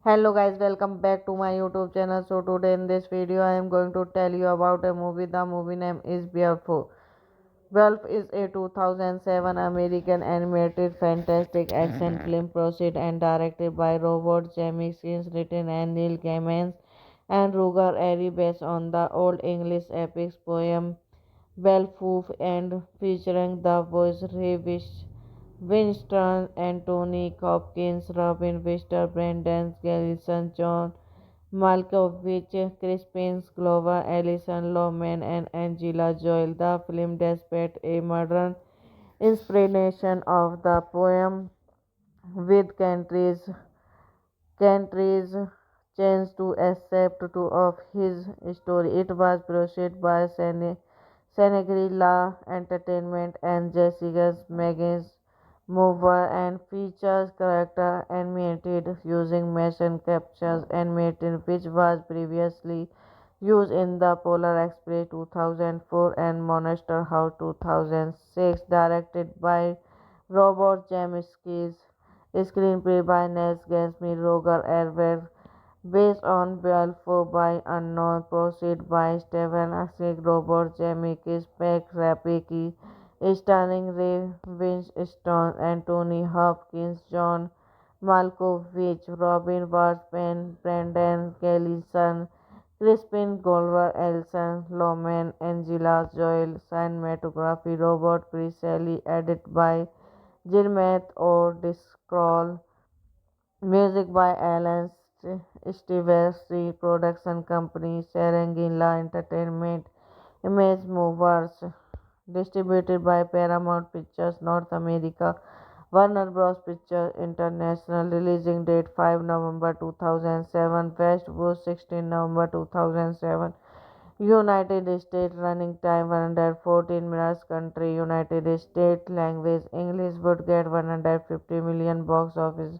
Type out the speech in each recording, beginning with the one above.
Hello guys, welcome back to my YouTube channel. So today in this video I am going to tell you about a movie. The movie name is Beautiful. Wolf is a 2007 American animated fantastic action film produced and directed by Robert Zemeckis, written and Neil Gaiman and Ruger Airy, based on the Old English epic poem Beowulf and featuring the voice Ray Winston, Anthony Hopkins, Robin Wright, Brendan Gleeson, John Malkovich, Crispin Glover, Alison Lohman, and Angela Jolie. The film depicts a modern inspiration of the poem with countries changed to accept two of his story. It was produced by Shangri-La Entertainment and Jessica Megan's Mover and features character animated using motion capture animation, which was previously used in the Polar Express 2004 and Monster House 2006, directed by Robert Zemeckis, screenplay by Nels Gansby, Roger Ebert, based on Beowulf by Unknown, produced by Steven Spielberg, Robert Zemeckis, Pat Rapicki, starring Ray Winstone, Anthony Hopkins, John Malkovich, Robin Wright, Brendan Gleeson, Crispin Glover, Alison Lohman, Angela Jolie, cinematography, Robert Presley, edited by Gilmeth or Discroll, music by Alan Silvestri, production company Shangri-La Entertainment, Image Movers, distributed by Paramount Pictures North America, Warner Bros. Pictures International, releasing date 5 November 2007, West Coast 16 November 2007, United States, running time 114 minutes, country United States, language English, would get 150 million, box office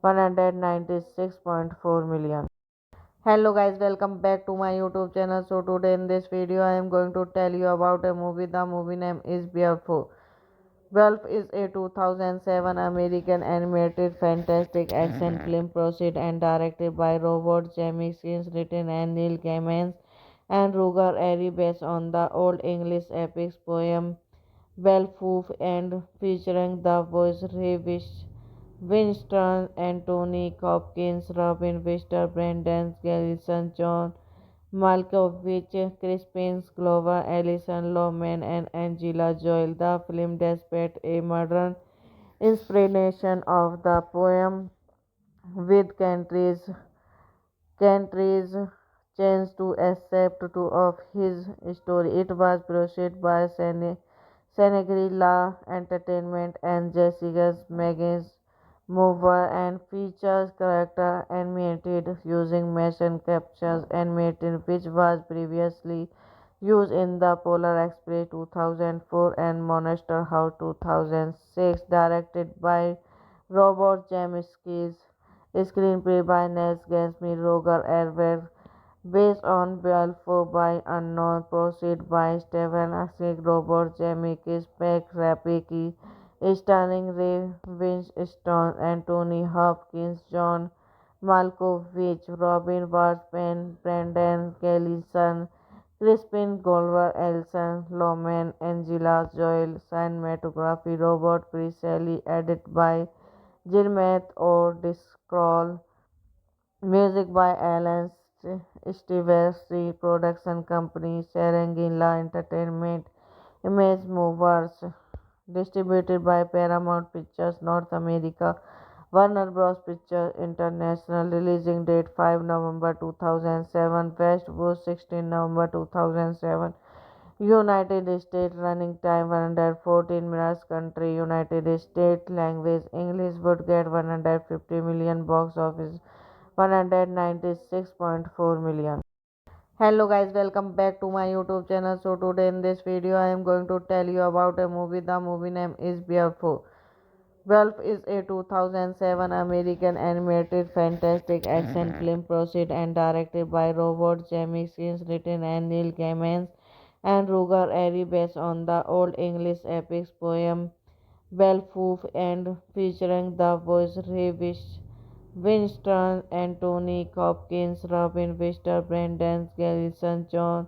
196.4 million. Hello guys, welcome back to my YouTube channel. So today in this video I am going to tell you about a movie. The movie name is Beautiful. Wolf is a 2007 American animated fantastic action film produced and directed by Robert Zemeckis, written and Neil Gaiman and Ruger Airy, based on the Old English epic poem Beowulf and featuring the voice Ray Winston, Anthony Hopkins, Robin Wright, Brendan Gleeson, John Malkovich, Crispin Glover, Alison Lohman, and Angela Jolie. The film depicts a modern inspiration of the poem with countries changed to accept two of his story. It was produced by Shangri-La Entertainment and Jessica Megan's Mover and features character animated using motion capture animation, which was previously used in the Polar Express 2004 and Monster House 2006, directed by Robert Zemeckis, screenplay by Nels Gansby, Roger Ebert, based on Balfour by Unknown, proceed by Stephen Asik, Robert Zemeckis, Peck Rapicki, starring Ray Winstone, Anthony Hopkins, John Malkovich, Robin Wright, Brendan Gleeson, Crispin Glover, Elson Lohman, Angela Joel, cinematography, Robert Presley, edited by Gilmeth O'Driscoll, music by Alan Silvestri, production company, Serengila Entertainment, Image Movers, distributed by Paramount Pictures North America, Warner Bros. Pictures International, releasing date 5 November 2007, West Coast 16 November 2007, United States, running time 114 minutes, country United States, language English, would get 150 million, box office 196.4 million. Hello guys, welcome back to my YouTube channel. So today in this video I am going to tell you about a movie. The movie name is Beowulf. Beowulf is a 2007 American animated fantastic action film produced and directed by Robert Zemeckis, written and Neil Gaiman and Roger Airy, based on the Old English epic poem Beowulf and featuring the voice Ray Winston, Anthony Hopkins, Robin Williams, Brendan Gleeson, John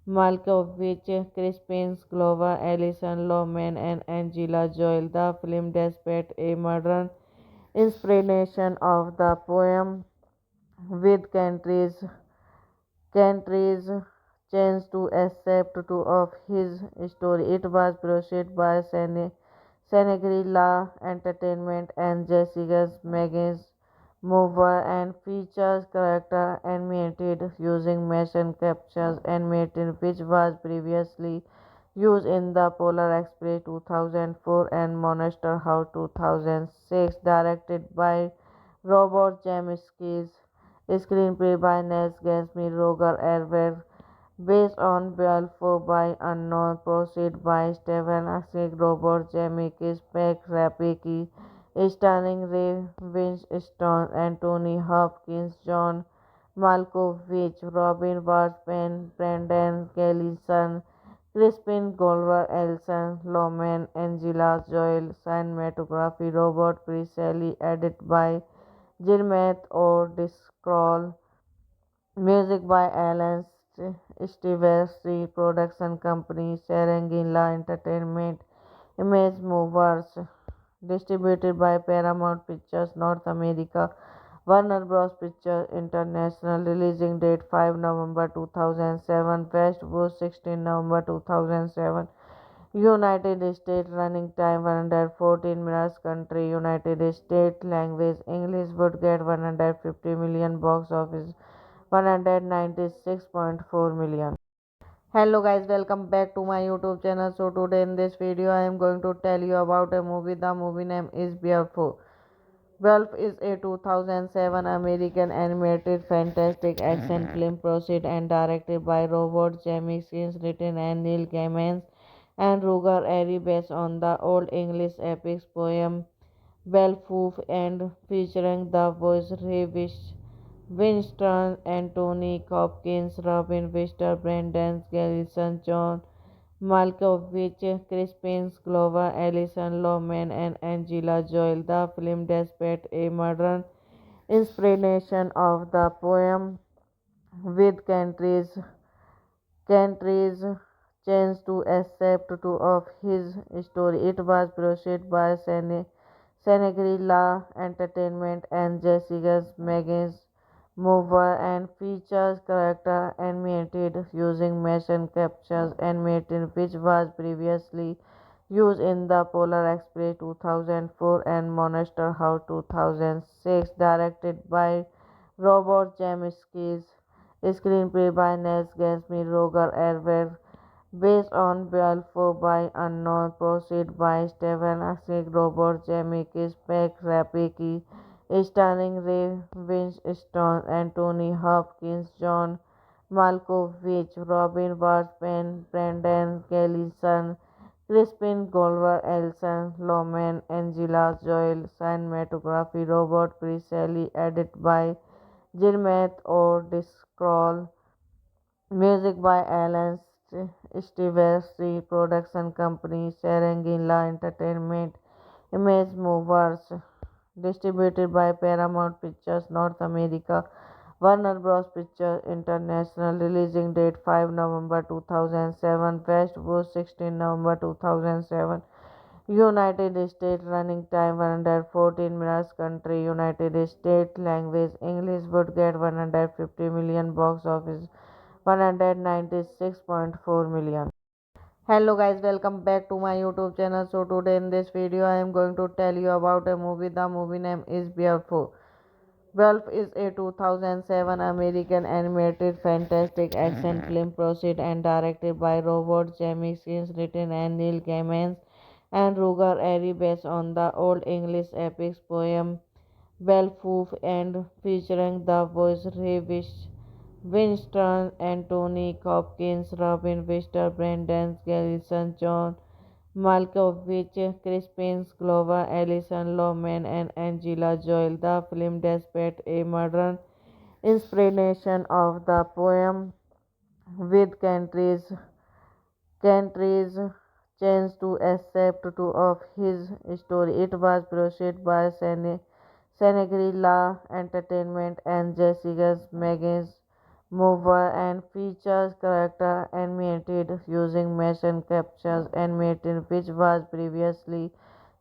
Malkovich, Crispin Glover, Alison Lohman, and Angela Joel. The film depicts a modern inspiration of the poem, with countries changed to accept two of his story. It was produced by Senegrilla Entertainment and Jessica Megan's Mover, and features character animated using motion captures animated, which was previously used in the Polar Express 2004 and Monster House 2006, directed by Robert Zemeckis, screenplay by Nels Gansby, Roger Ebert, based on Balfour by Unknown, proceed by Stephen Asik, Robert Zemeckis, Peck Rapicki, starring Ray Winstone, Anthony Hopkins, John Malkovich, Robin Wright, Brendan Gleeson, Crispin Glover, Elson Lohman, Angela Joel, cinematography, Robert Presley, edited by Gilmeth O'Driscoll, music by Alan Silvestri, production company, Serengila Entertainment, Image Movers, distributed by Paramount Pictures North America, Warner Bros. Pictures International, releasing date 5 November 2007, West Coast 16 November 2007, United States, running time 114 minutes, country United States, language English, would get 150 million, box office 196.4 million. Hello guys, welcome back to my YouTube channel. So today in this video I am going to tell you about a movie. The movie name is Beowulf. Beowulf is a 2007 American animated fantastic action film produced and directed by Robert Zemeckis, written and Neil Gaiman and Roger Airy, based on the Old English epic poem Beowulf and featuring the voice Ray Winston, Anthony Hopkins, Robin Williams, Brendan Gleeson, John Malkovich, Crispin Glover, Alison Lohman, and Angela Joel. The film depicts a modern inspiration of the poem, with countries changed to accept two of his story. It was produced by Senegrilla Entertainment and Jessica Megan's Mover, and features character animated using motion captures animated, which was previously used in the Polar Express 2004 and Monster House 2006, directed by Robert Zemeckis, screenplay by Nels Gansby, Roger Ebert, based on Balfour by Unknown, proceed by Stephen Asik, Robert Zemeckis, Peck Rapicki, starring Ray Winstone, Anthony Hopkins, John Malkovich, Robin Washburn, Brendan Gleeson, Crispin Glover, Elson Lohman, Angela Joel, cinematography Robert Presley, edited by Gilmeth O'Driscoll, music by Alan Stevens, production company Serengila Entertainment, Image Movers, distributed by Paramount Pictures North America, Warner Bros. Pictures International, releasing date 5 November 2007, West Coast 16 November 2007, United States, running time 114 minutes, country United States, language English, would get 150 million, box office 196.4 million. Hello guys, welcome back to my YouTube channel. So today in this video I am going to tell you about a movie. The movie name is Beowulf. Beowulf is a 2007 American animated fantastic action film produced and directed by Robert Zemeckis, written and Neil Gaiman and Roger Airy, based on the Old English epic poem Beowulf and featuring the voice Ray Winston, Anthony Hopkins, Robin Williams, Brendan Gleeson, John Malkovich, Crispin Glover, Alison Lohman, and Angela Joel. The film depicts a modern inspiration of the poem, with countries changed to accept two of his story. It was produced by Shangri-La Entertainment and Jessica Megan's Mover, and features character animated using motion capture animation, which was previously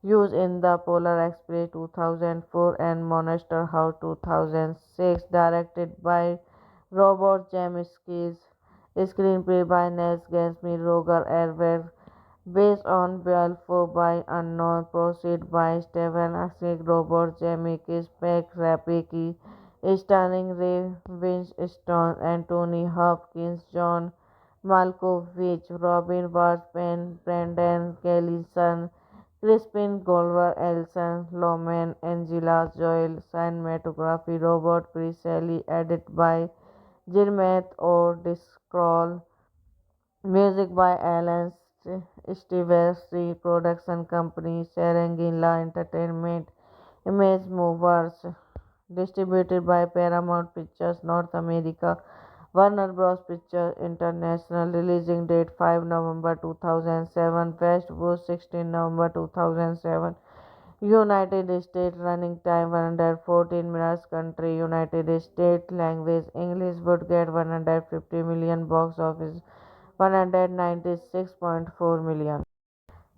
used in the Polar Express 2004 and Monster House 2006. Directed by Robert Zemeckis, screenplay by Nels Gansby, Roger Ebert, based on Beowulf by Unknown, proceed by Stephen Asik, Robert Zemeckis, Peck Rapicki, starring Ray Winstone, Anthony Hopkins, John Malkovich, Robin Washburn, Brendan Gleeson, Crispin Glover, Elson Lohman, Angela Joel, cinematography Robert Presley, edited by Gilmeth O'Driscoll, music by Alan Stevens, production company Serengila Entertainment, Image Movers, distributed by Paramount Pictures North America, Warner Bros. Pictures International, releasing date 5 November 2007, West Coast 16 November 2007, United States, running time 114 minutes, country United States, language English, would get 150 million, box office 196.4 million.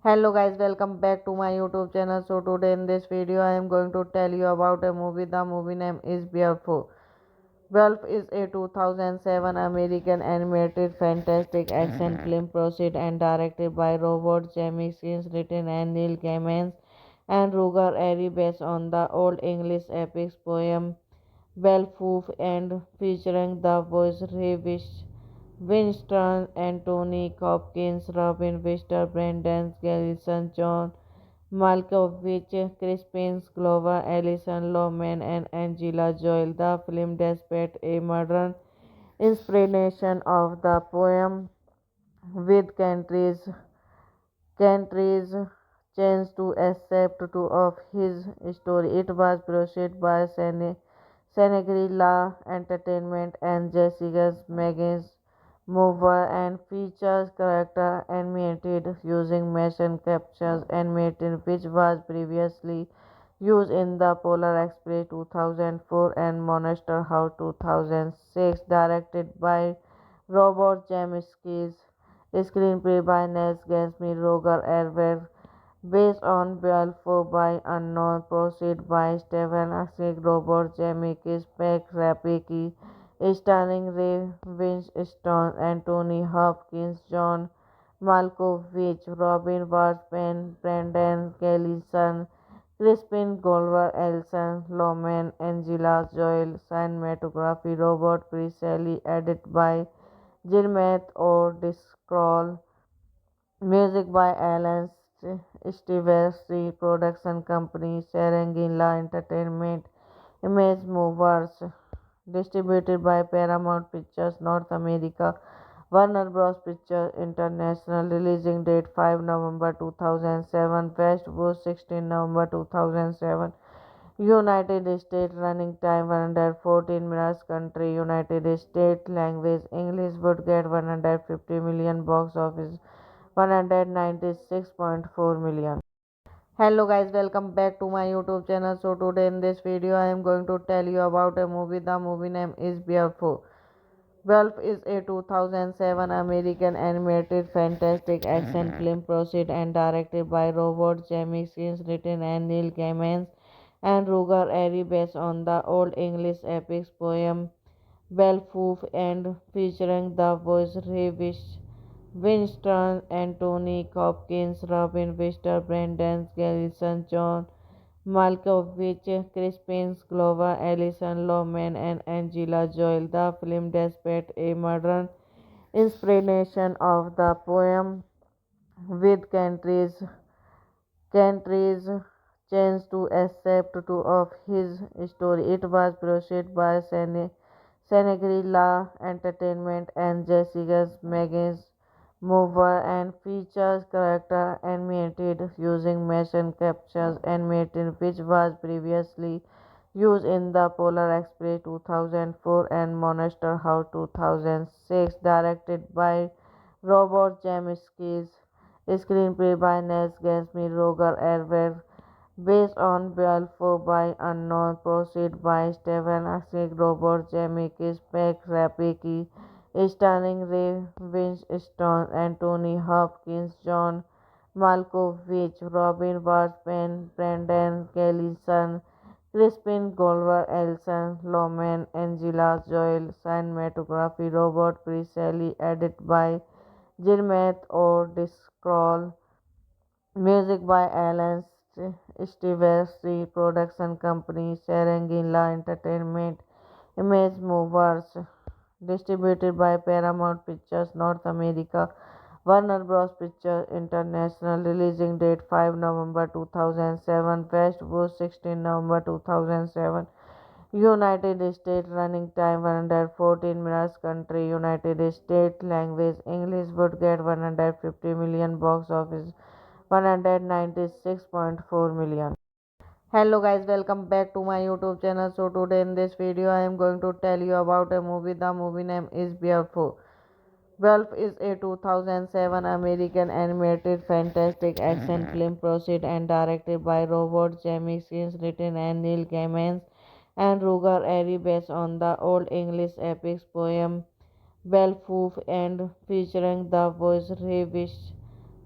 Hello guys, welcome back to my YouTube channel. So today in this video I am going to tell you about a movie. The movie name is Beowulf. Beowulf is a 2007 American animated fantastic action film produced and directed by Robert Zemeckis, written and Neil Gaiman and Roger Airy, based on the Old English epic poem Beowulf and featuring the voice Ray Winston, Anthony Hopkins, Robin Williams, Brendan Gleeson, John Malkovich, Crispin Glover, Alison Lohman, and Angela Joel. The film depicts a modern inspiration of the poem, with countries changed to accept two of his story. It was produced by Shangri-La Entertainment and Jessica Megan's Mover, and features character animated using motion capture animation, which was previously used in the Polar Express 2004 and Monster House 2006. Directed by Robert Zemeckis, screenplay by Nels Gansby, Roger Ebert, based on Beowulf by Unknown, proceed by Stephen Asik, Robert Zemeckis, Peck Rapicki, starring Ray Winstone, Anthony Hopkins, John Malkovich, Robin Washburn, Brendan Gleeson, Crispin Glover, Elson Lohman, Angela Joel, cinematography Robert Presley, edited by Gilmeth O'Driscoll, music by Alan Stevens, production company Serengila Entertainment, Image Movers, distributed by Paramount Pictures North America, Warner Bros. Pictures International, releasing date 5 November 2007, West Coast 16 November 2007, United States running time 114 minutes, country United States, language English, would get 150 million, box office 196.4 million. Hello guys, welcome back to my YouTube channel. So today in this video I am going to tell you about a movie. The movie name is Beowulf. Beowulf is a 2007 American animated fantastic action film produced and directed by Robert Zemeckis, written and Neil Gaiman and Roger Airy, based on the Old English epic poem Beowulf and featuring the voice Ray Winston, Anthony Hopkins, Robin Webster, Brendan Gleeson, John Malkovich, Crispin Glover, Alison Lohman, and Angela Jolie. The film depicts a modern inspiration of the poem, with countries changed to accept two of his story. It was produced by Shangri-La Entertainment and Jessica Megan's Mover, and features character animated using motion capture animation, which was previously used in the Polar Express 2004 and Monster House 2006. Directed by Robert Zemeckis, screenplay by Nels Gansby, Roger Ebert, based on Beowulf by Unknown, proceed by Stephen Asik, Robert Zemeckis, Peck Rapeki, starring Ray Winstone, Anthony Hopkins, John Malkovich, Robin Washburn, Brendan Gleeson, Crispin Glover, Alison Lohman, Angela Jolie. Cinematography Robert Presley, edited by Jermaine O'Driscoll. Music by Alan Silvestri, production company Serengila Entertainment, Image Movers, distributed by Paramount Pictures North America, Warner Bros. Pictures International, releasing date 5 November 2007, West Coast 16 November 2007, United States running time 114 minutes, country United States, language English, would get 150 million, box office 196.4 million. Hello guys, welcome back to my YouTube channel. So today in this video I am going to tell you about a movie. The movie name is Beowulf. Beowulf is a 2007 American animated fantastic action film produced and directed by Robert Zemeckis, written and Neil Gaiman and Roger Airy, based on the Old English epic poem Beowulf and featuring the voice Ray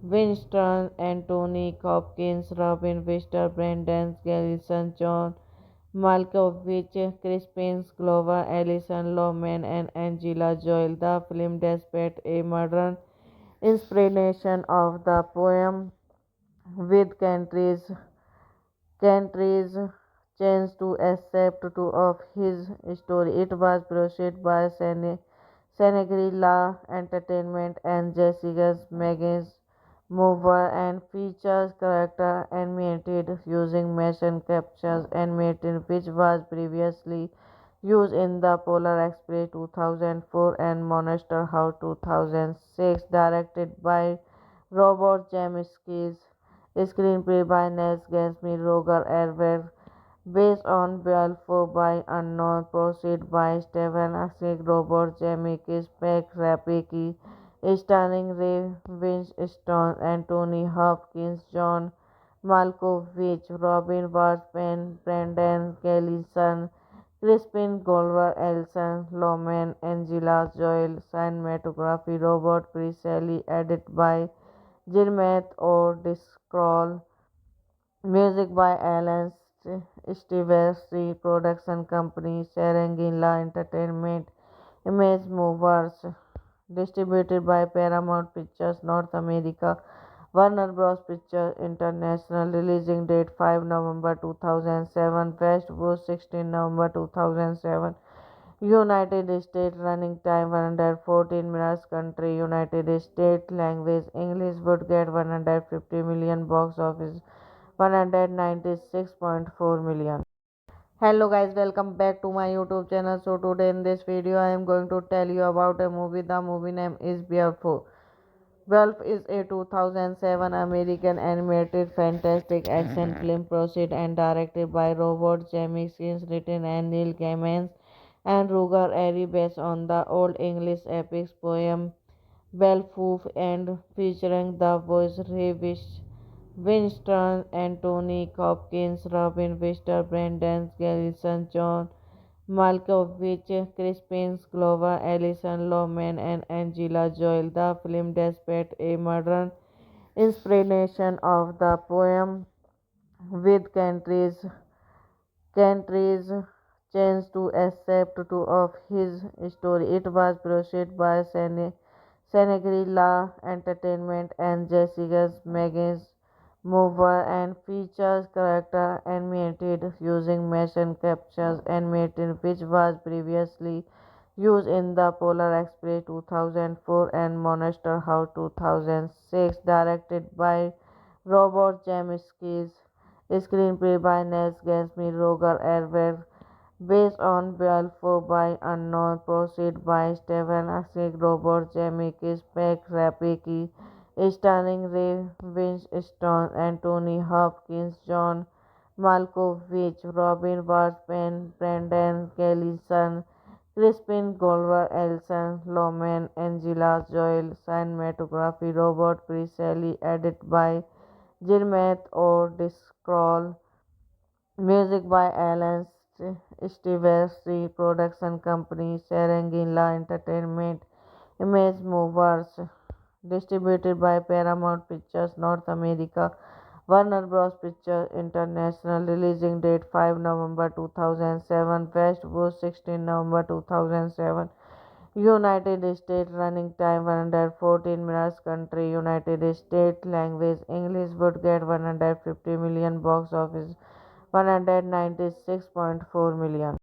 Winston, Anthony Hopkins, Robin Webster, Brendan Gleeson, John Malkovich, Crispin Glover, Alison Lohman, and Angela Jolie. The film depicts a modern inspiration of the poem, with countries changed to accept two of his story. It was produced by Shangri-La Entertainment and Jessica Megan's Mover, and features character animated using motion capture animation, which was previously used in the Polar Express 2004 and Monster House 2006. Directed by Robert Zemeckis, screenplay by Nels Gansby, Roger Ebert, based on Beowulf by Unknown, proceed by Stephen Asik, Robert Zemeckis, Peck Rapeki, starring Ray Winstone, Anthony Hopkins, John Malkovich, Robin Washburn, Brendan Gleeson, Crispin Glover, Alison Lohman, Angela Jolie. Cinematography Robert Presley, edited by Jermaine O'Driscoll. Music by Alan Silvestri, production company Serengila Entertainment, Image Movers, distributed by Paramount Pictures North America, Warner Bros. Pictures International, releasing date 5 November 2007, West Coast 16 November 2007, United States running time 114 minutes, country United States, language English, would get 150 million, box office 196.4 million. Hello guys, welcome back to my YouTube channel. So today in this video I am going to tell you about a movie. The movie name is Beowulf. Wolf is a 2007 American animated fantastic action film produced and directed by Robert Zemeckis, written and Neil Gaiman and Ruger Airy based on the Old English epic poem Beowulf and featuring the voice Ray Winston, Anthony Hopkins, Robin Webster, Brendan Gleeson, John Malkovich, Crispin Glover, Alison Lohman, and Angela Jolie. The film depicts a modern inspiration of the poem with countries changed to accept two of his story. It was produced by Senegrilla Entertainment and Jessica Megan's Mover and features character animated using motion captures animated which was previously used in the Polar Express 2004 and Monster House 2006, directed by Robert Zemeckis, screenplay by Nels Gansby, Roger Ebert, based on Beowulf by Unknown, proceed by Stephen Asik, Robert Zemeckis, Peck Rapiki, starring Ray Winstone, Anthony Hopkins, John Malkovich, Robin Washburn, Brendan Gleeson, Crispin Glover, Alison Lohman, Angela Jolie, cinematography, Robert Presley, edited by Gilmeth or Discroll, music by Alan Stevens, production company, Serengila Entertainment, Image Movers, distributed by Paramount Pictures North America, Warner Bros. Pictures International, releasing date 5 November 2007, West Coast 16 November 2007, United States, running time 114 minutes, country United States, language English, would get 150 million, box office 196.4 million.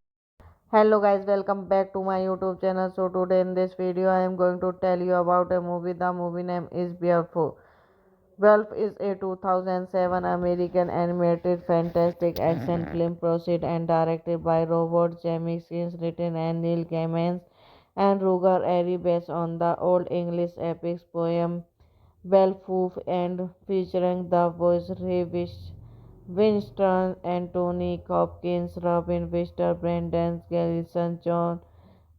Hello guys, welcome back to my YouTube channel. So today in this video I am going to tell you about a movie. The movie name is Beowulf. Wolf is a 2007 American animated fantastic action film produced and directed by Robert Zemeckis, written and Neil Gaiman and Ruger Airy based on the Old English epic poem Beowulf and featuring the voice Ray Winston, Anthony Hopkins, Robin Webster, Brendan Gleeson, John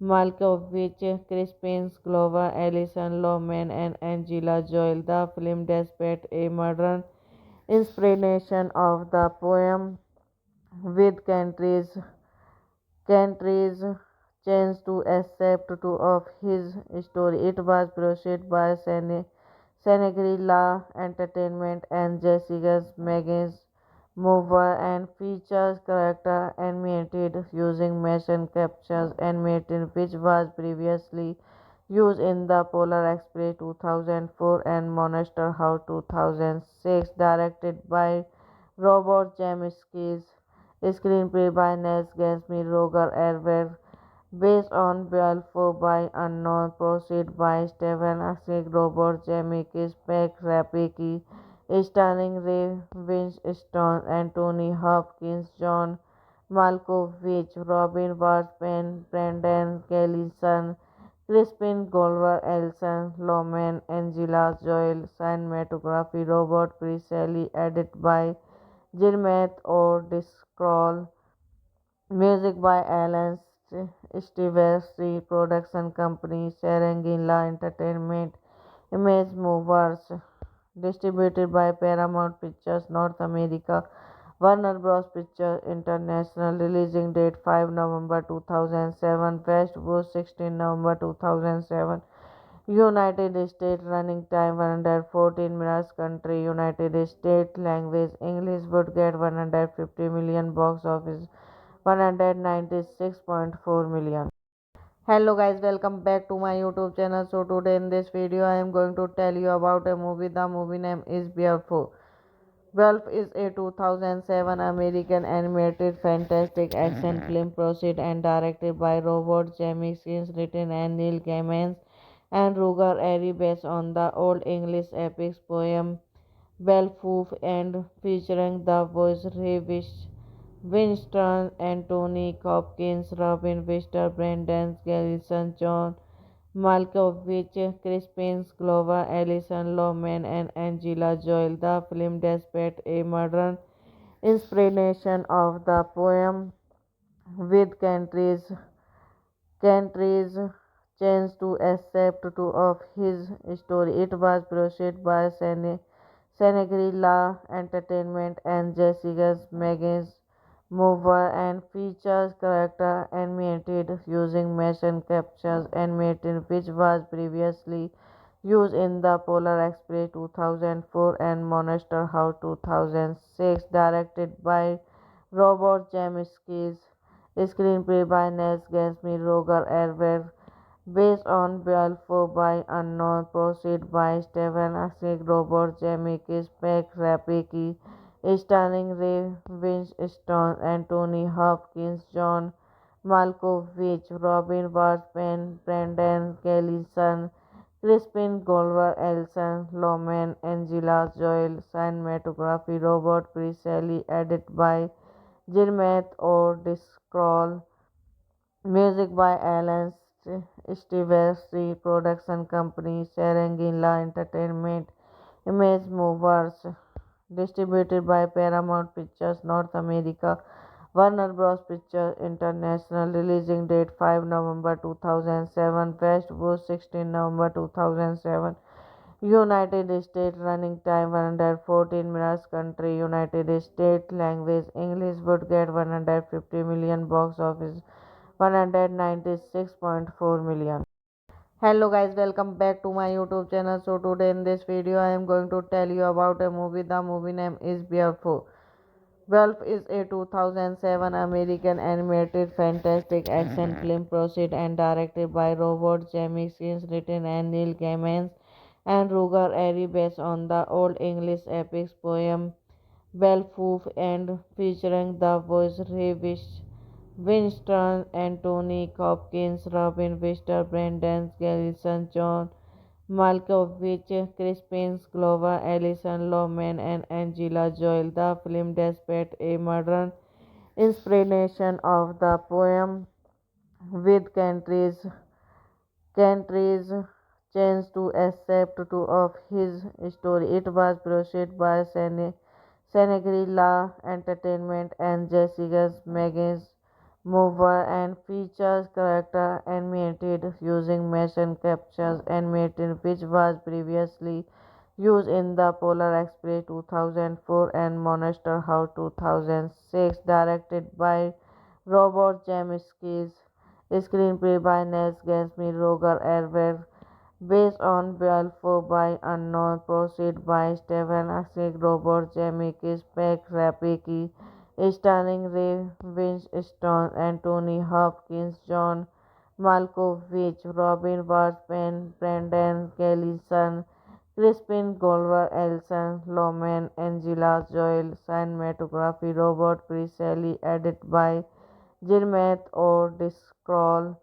Malkovich, Crispin Glover, Alison Lohman, and Angela Jolie. The film depicts a modern inspiration of the poem with countries changed to accept two of his story. It was produced by Senegrilla Entertainment and Jessica Megan's Mover and features character animated using motion captures animated which was previously used in the Polar Express 2004 and Monster House 2006, directed by Robert Zemeckis, screenplay by Nels Gansby, Roger Ebert, based on Beowulf by Unknown, proceed by Stephen Asik, Robert Zemeckis, Peck Rapiki, starring Ray Winstone, Anthony Hopkins, John Malkovich, Robin Washburn, Brendan Gleeson, Crispin Glover, Alison Lohman, Angela Jolie, cinematography, Robert Presley, edited by Gilmeth or Discroll, music by Alan Stevens, production company, Serengila Entertainment, Image Movers, distributed by Paramount Pictures North America, Warner Bros. Pictures International, releasing date 5 November 2007, West Coast 16 November 2007, United States, running time 114 minutes, country United States, language English, would get 150 million, box office 196.4 million. Hello guys, welcome back to my YouTube channel. So today in this video I am going to tell you about a movie. The movie name is Beowulf. Wolf is a 2007 American animated fantastic action film produced and directed by Robert Zemeckis, written and Neil Gaiman and Ruger Airy based on the Old English epic poem Beowulf and featuring the voice Ray Winston, Anthony Hopkins, Robin Wister, Brendan Gleeson, John Malkovich, Crispin Glover, Alison Lohman, and Angela Jolie. The film despite a modern inspiration of the poem with countries changed to accept two of his story. It was produced by Senegrilla Entertainment and Jessica's Megan's Mover and features character animated using motion captures animated which was previously used in the Polar Express 2004 and Monster House 2006 directed by Robert Zemeckis. Screenplay by Nels Gansby, Roger Ebert, based on Balfour by Unknown, proceed by Stephen Asnick, Robert Zemeckis, Peck Rapeki, starring Ray Winstone, Anthony Hopkins, John Malkovich, Robin Wright, Brendan Gleeson, Crispin Glover, Alison Lohman, Angela Jolie, cinematography, Robert Presley, edited by Gilmeth or Discroll, music by Alan Silvestri, production company Serengila Entertainment, Image Movers, distributed by Paramount Pictures North America, Warner Bros. Pictures International, releasing date 5 November 2007, West Coast 16 November 2007, United States running time 114 minutes, country United States, language English, would get 150 million, box office 196.4 million. Hello guys, welcome back to my YouTube channel. So today in this video I am going to tell you about a movie. The movie name is Beowulf. Beowulf is a 2007 American animated fantastic action film produced and directed by Robert Zemeckis, written and Neil Gaiman and Roger Airy, based on the Old English epic poem Beowulf and featuring the voice Ray Winston, Anthony Hopkins, Robin Wister, Brendan Gleeson, John Malkovich, Crispin Glover, Alison Lohman, and Angela Jolie. The film despite a modern inspiration of the poem with countries changed to accept two of his story. It was produced by Senegrilla Entertainment and Jessica's Megan's Mover and features character animated using motion captures animated which was previously used in the Polar Express 2004 and Monster House 2006 directed by Robert Zemeckis. Screenplay by Nels Gansby, Roger Ebert, based on Balfour by Unknown, proceed by Stephen Asnick, Robert Zemeckis, Peck Rapeki, starring Ray Winstone, Anthony Hopkins, John Malkovich, Robin Wright, Brendan Gleeson, Crispin Glover, Alison Lohman, Angela Jolie, cinematography, Robert Presley, edited by Gilmeth or Discroll,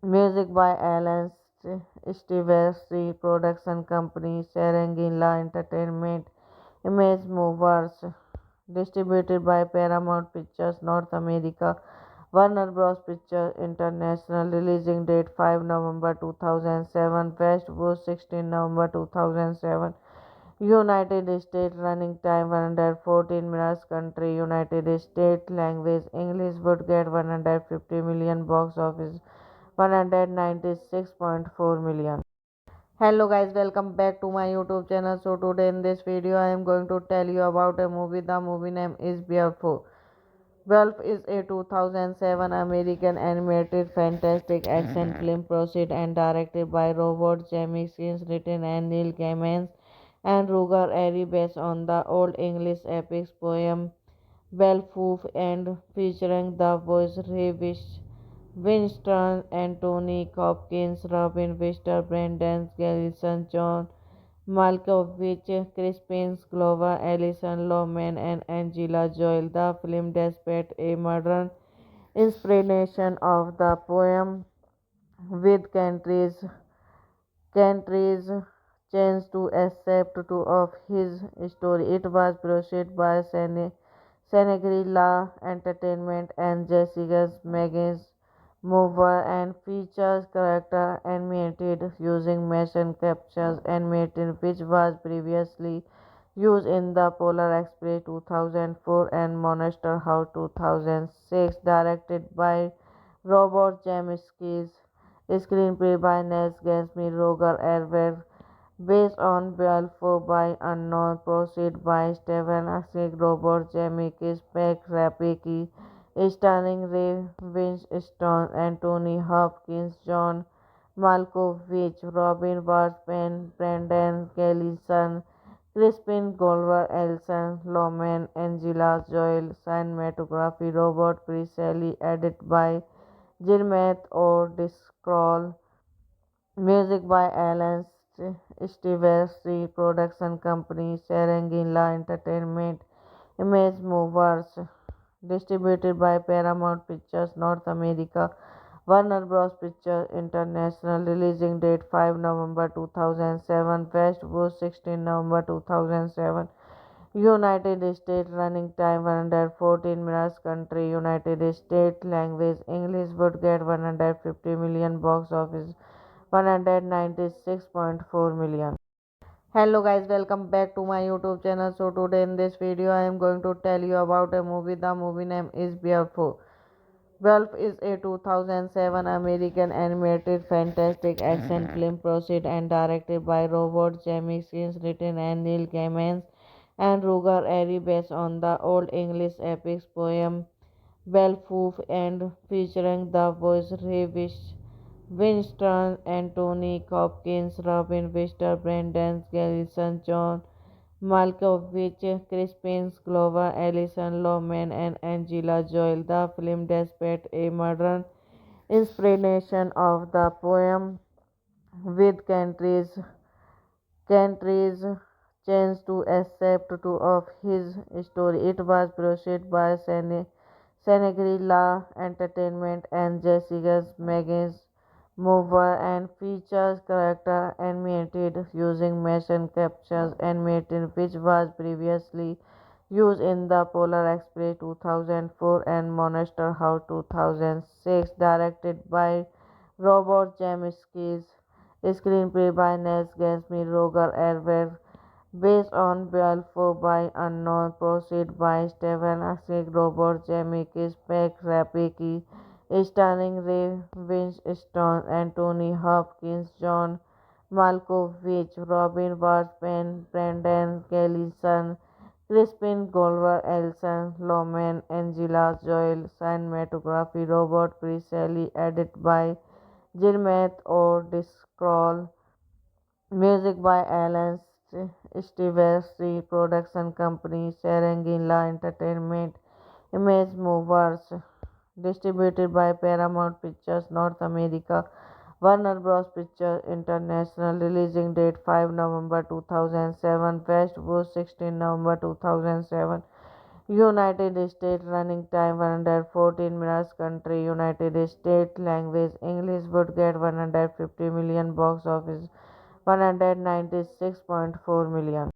music by Alan Silvestri, production company Serengila Entertainment, Image Movers, distributed by Paramount Pictures North America, Warner Bros. Pictures International, releasing date 5 November 2007, West Coast 16 November 2007, United States running time 114 minutes, country United States, language English, would get 150 million, box office 196.4 million. Hello guys, welcome back to my YouTube channel. So today in this video I am going to tell you about a movie. The movie name is Beowulf. Beowulf is a 2007 American animated fantastic action film produced and directed by Robert Zemeckis, written and Neil Gaiman and Roger Airy, based on the Old English epic poem Beowulf and featuring the voice Ray Winston, Anthony Hopkins, Robin Wister, Brendan Gleeson, John Malkovich, Crispin Glover, Alison Lohman, and Angela Jolie. The film despite a modern inspiration of the poem with countries changed to accept two of his story. It was produced by Shangri-La Entertainment and Jessica's Megan's mover and features character animated using motion captures animated which was previously used in the Polar Express 2004 and Monster House 2006, directed by Robert Zemeckis, screenplay by Nels Gansby, Roger Ebert, based on Balfour by Unknown, proceed by Stephen Asik, Robert Zemeckis, Peck Rapeki, starring Ray Winstone, Anthony Hopkins, John Malkovich, Robin Wright, Brendan Gleeson, Crispin Glover, Elson Loman, Angela Joel, cinematography, Robert Presley, edited by Gilmeth or Discroll, music by Alan Silvestri, production company Serengila Entertainment, Image Movers, distributed by Paramount Pictures North America, Warner Bros. Pictures International, releasing date 5 November 2007, West Coast 16 November 2007, United States, running time 114 minutes, country United States, language English, would get 150 million, box office 196.4 million. Hello guys, welcome back to my YouTube channel. So today in this video I am going to tell you about a movie. The movie name is Beautiful. Wolf is a 2007 American animated fantastic action film produced and directed by Robert Zemeckis, written and Neil Gaiman and Roger Ebert, based on the Old English epic poem Beowulf and featuring the voice Ray Winston, Anthony Hopkins, Robin Wright, Brendan Gleeson, John Malkovich, Crispin Glover, Alison Lohman, and Angela Joel. The film despite a modern inspiration of the poem with countries changed to accept two of his story. It was produced by Shangri-La Entertainment and Jessica's Megan's mover and features character animated using motion captures animated which was previously used in the Polar Express 2004 and Monster House 2006, directed by Robert Zemeckis, screenplay by Nels Gansby, Roger Ebert, based on Balfour by Unknown, proceed by Stephen Asik, Robert Zemeckis, Peck Rapeki, starring Ray Winstone, Anthony Hopkins, John Malkovich, Robin Wright, Brendan Gleeson, Crispin Glover, Elson Loman, Angela Joel, cinematography, Robert Presley, edited by Gilmeth or Discroll, music by Alan Silvestri, production company Serengila Entertainment, Image Movers, distributed by Paramount Pictures North America, Warner Bros. Pictures International, releasing date 5 November 2007, West Coast 16 November 2007, United States, running time 114 minutes, country United States, language English, would get 150 million, box office 196.4 million.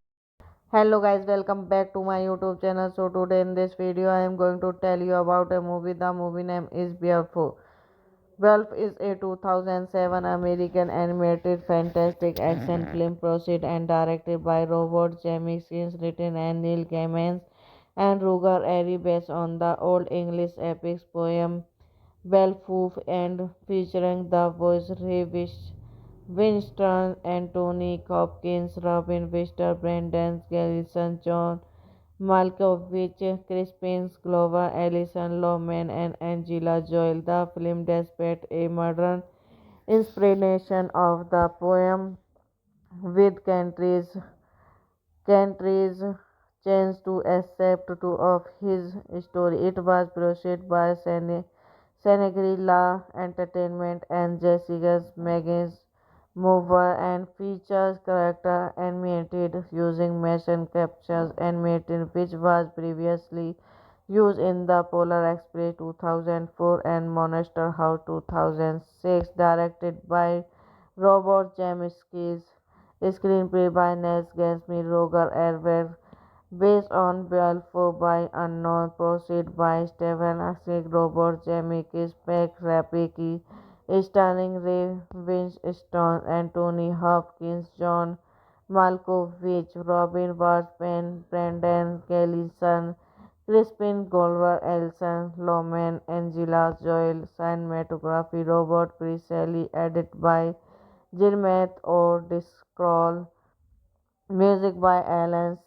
Hello guys, welcome back to my YouTube channel. So today in this video I am going to tell you about a movie. The movie name is Beautiful. Wolf is a 2007 American animated fantastic action film produced and directed by Robert Zemeckis, written and Neil Gaiman and Roger Ebert, based on the Old English epic poem Beowulf and featuring the voice Ray Winston, Anthony Hopkins, Robin Wright, Brendan Gleeson, John Malkovich, Crispin Glover, Alison Lohman, and Angela Joel. The film despite a modern inspiration of the poem with countries changed to accept two of his story. It was produced by Shangri-La Entertainment and Jessica's Megan's mover and features character animated using motion captures animated which was previously used in the Polar Express 2004 and Monster House 2006, directed by Robert Zemeckis, screenplay by Nels Gansby, Roger Ebert, based on Balfour by Unknown, proceed by Stephen Asik, Robert Zemeckis, Peck Rapicki, starring Ray Winstone, Anthony Hopkins, John Malkovich, Robin Wright, Brendan Gleeson, Crispin Glover, Elson Loman, Angela Joel, cinematography Robert Presley, edited by Gilmeth or Discroll, music by Alan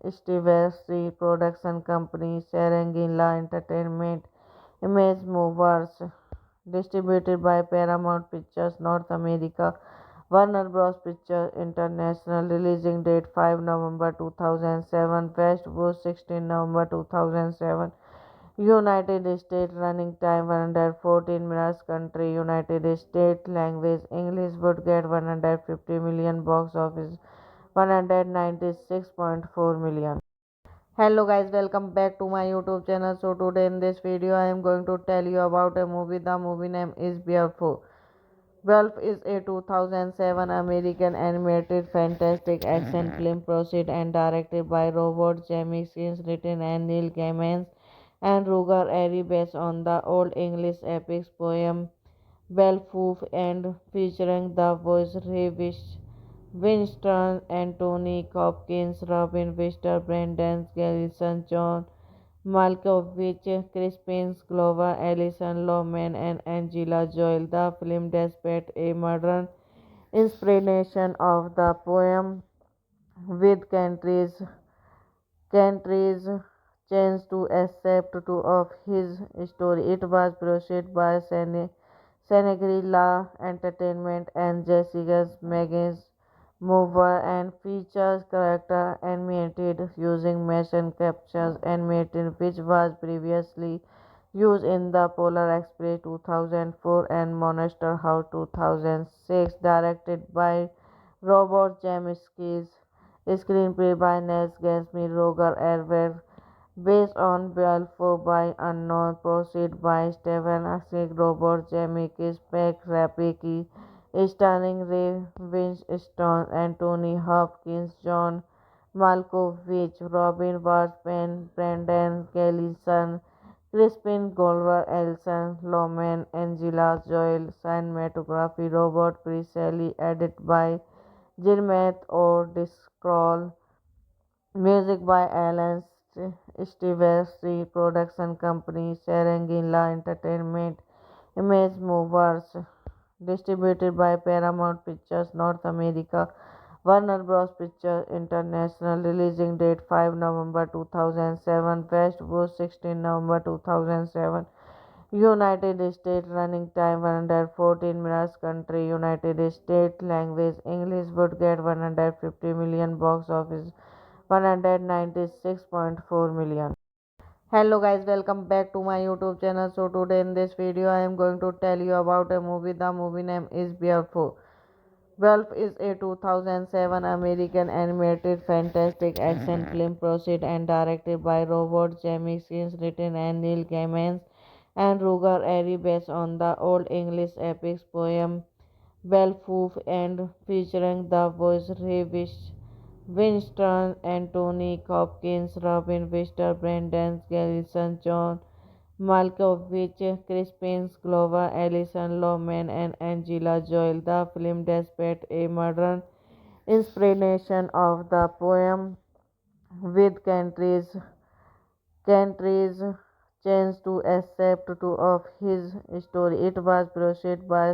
Stevens, production company Serengila Entertainment, Image Movers, distributed by Paramount Pictures North America, Warner Bros. Pictures International, releasing date 5 November 2007, West Coast 16 November 2007, United States, running time 114 minutes, country United States, language English, would get 150 million, box office 196.4 million. Hello guys, welcome back to my YouTube channel. So today in this video I am going to tell you about a movie. The movie name is Beowulf. Wolf is a 2007 American animated fantastic action film produced and directed by Robert Zemeckis, written and Neil Gaiman and Roger Airy, based on the Old English epic poem Beowulf and featuring the voice Ray Winston, Anthony Hopkins, Robin Webster, Brendan Gleeson, John Malkovich, Crispin Glover, Alison Lohman, and Angela Joel. The film, despite a modern inspiration of the poem, with countries changed to accept two of his story. It was produced by Shangri-La Entertainment and Jessica Megan's Mover, and features character animated using motion captures animated, which was previously used in the Polar Express 2004 and Monster House 2006, directed by Robert Zemeckis, screenplay by Ness Gatsby, Roger Ebert, based on Balfour by Unknown, proceed by Stephen Asik, Robert Zemeckis, Peck Rapicki, starring Ray Winstone, Anthony Hopkins, John Malkovich, Robin Wright, Brendan Gleeson, Crispin Glover, Elson Loman, Angela Joel, cinematography Robert Presley, edited by Gilmeth or Discroll, music by Alan Stevens, production company Serengila Entertainment, Image Movers, distributed by Paramount Pictures North America, Warner Bros. Pictures International, releasing date 5 November 2007, West Coast 16 November 2007, United States, running time 114 minutes, country United States, language English, would get 150 million, box office 196.4 million. Hello guys, welcome back to my YouTube channel. So today in this video I am going to tell you about a movie. The movie name is Beowulf. Wolf is a 2007 American animated fantastic action film produced and directed by Robert Zemeckis, written and Neil Gaiman and Roger Airy, based on the Old English epic poem Beowulf and featuring the voice Ray Winston, Anthony Hopkins, Robin Webster, Brendan Gleeson, John Malkovich, Crispin Glover, Alison Lohman, and Angela Joel. The film, despite a modern inspiration of the poem, with countries changed to accept two of his story. It was produced by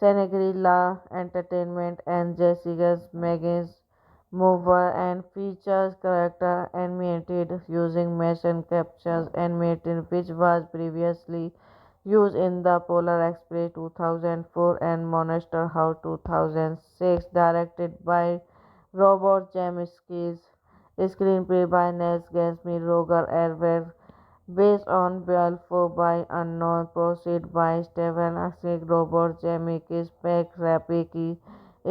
Shangri-La Entertainment and Jessica Megan's Mover, and features character animated using motion captures animated, which was previously used in the Polar Express 2004 and Monster House 2006, directed by Robert Zemeckis, screenplay by Ness Gatsby, Roger Ebert, based on Balfour by Unknown, proceed by Stephen Asik, Robert Zemeckis, Peck Rapicki,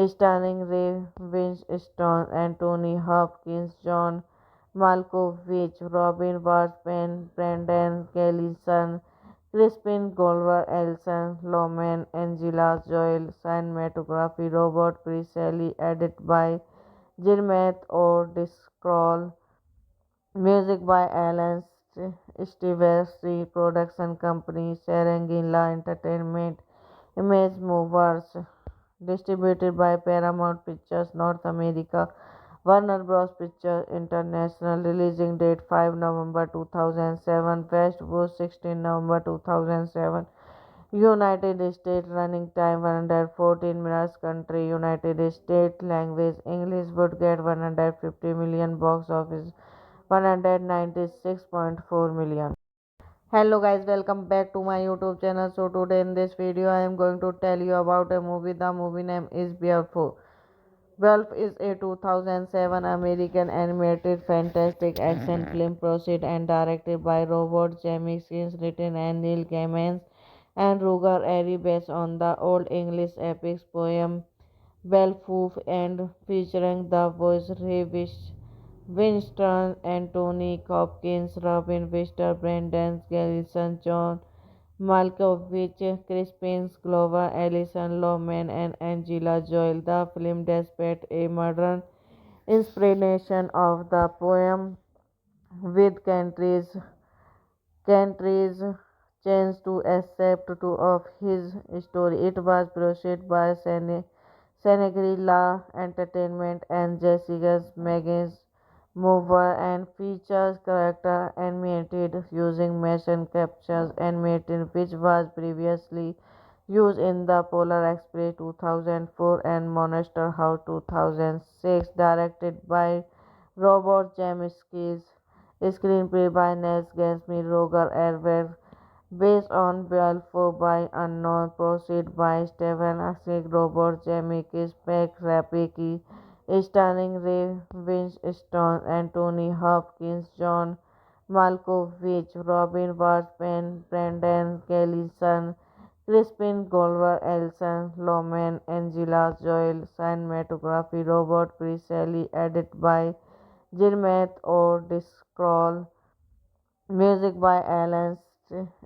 starring Ray Winstone, Anthony Hopkins, John Malkovich, Robin Wright, Brendan Gleeson, Crispin Glover, Elson Loman, Angela Joel, cinematography Robert Presley, edited by Jirmeth or Discroll. Music by Alan Stevesty, Production Company, Serengila Entertainment, Image Movers, distributed by Paramount Pictures North America, Warner Bros. Pictures International, releasing date 5 November 2007, West Coast 16 November 2007, United States running time 114 minutes, country United States, language English, would get 150 million, box office 196.4 million. Hello guys, welcome back to my YouTube channel. So today in this video I am going to tell you about a movie. The movie name is Beautiful. Wolf is a 2007 American animated fantastic action film produced and directed by Robert Zemeckis, written and Neil Gaiman and Roger Airy, based on the Old English epic poem Beowulf and featuring the voice Ray Winston, Anthony Hopkins, Robin Webster, Brendan Gleeson, John Malkovich, Crispin Glover, Alison Lohman, and Angela Jolie. The film depicts a modern inspiration of the poem, with countries changed to accept two of his story. It was produced by Shangri-La Entertainment and Jessica Megan's Mover, and features character animated using motion captures animated, which was previously used in the Polar Express 2004 and Monster House 2006, directed by Robert Zemeckis, screenplay by Nels Gansby, Roger Ebert, based on Beowulf by Unknown, proceed by Stephen Asik, Robert Zemeckis, Pat Rapeki, starring Ray Winstone, Anthony Hopkins, John Malkovich, Robin Washburn, Brendan Gleeson, Crispin Glover, Alison Lohman, Angela Jolie, cinematography, Robert Presley, edited by Jirmeth or Discroll. Music by Alan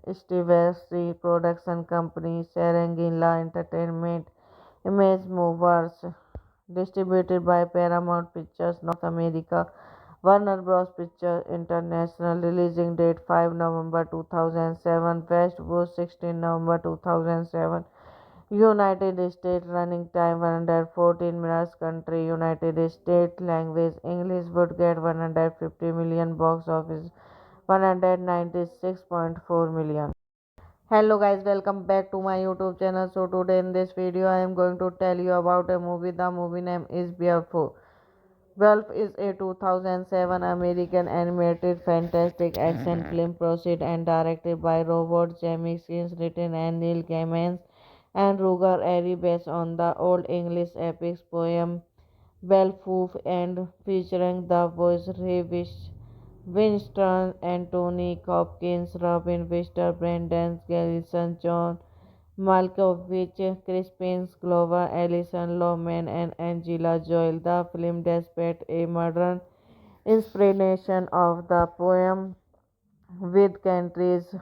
Stevesty, Production Company, Serengila Entertainment, Image Movers, distributed by Paramount Pictures North America, Warner Bros. Pictures International, releasing date 5 November 2007, West Coast 16 November 2007, United States running time 114 minutes, country United States, language English, would get 150 million, box office 196.4 million. Hello guys, welcome back to my YouTube channel. So today in this video I am going to tell you about a movie. The movie name is Beautiful. Wolf is a 2007 American animated fantastic action film produced and directed by Robert Zemeckis, written and Neil Gaiman and Roger Airy, based on the Old English epic poem Beowulf and featuring the voice Ray Winston, Anthony Hopkins, Robin Webster, Brendan Gleeson, John Malkovich, Crispin Glover, Alison Lohman, and Angela Jolie. The film depicts a modern inspiration of the poem, with countries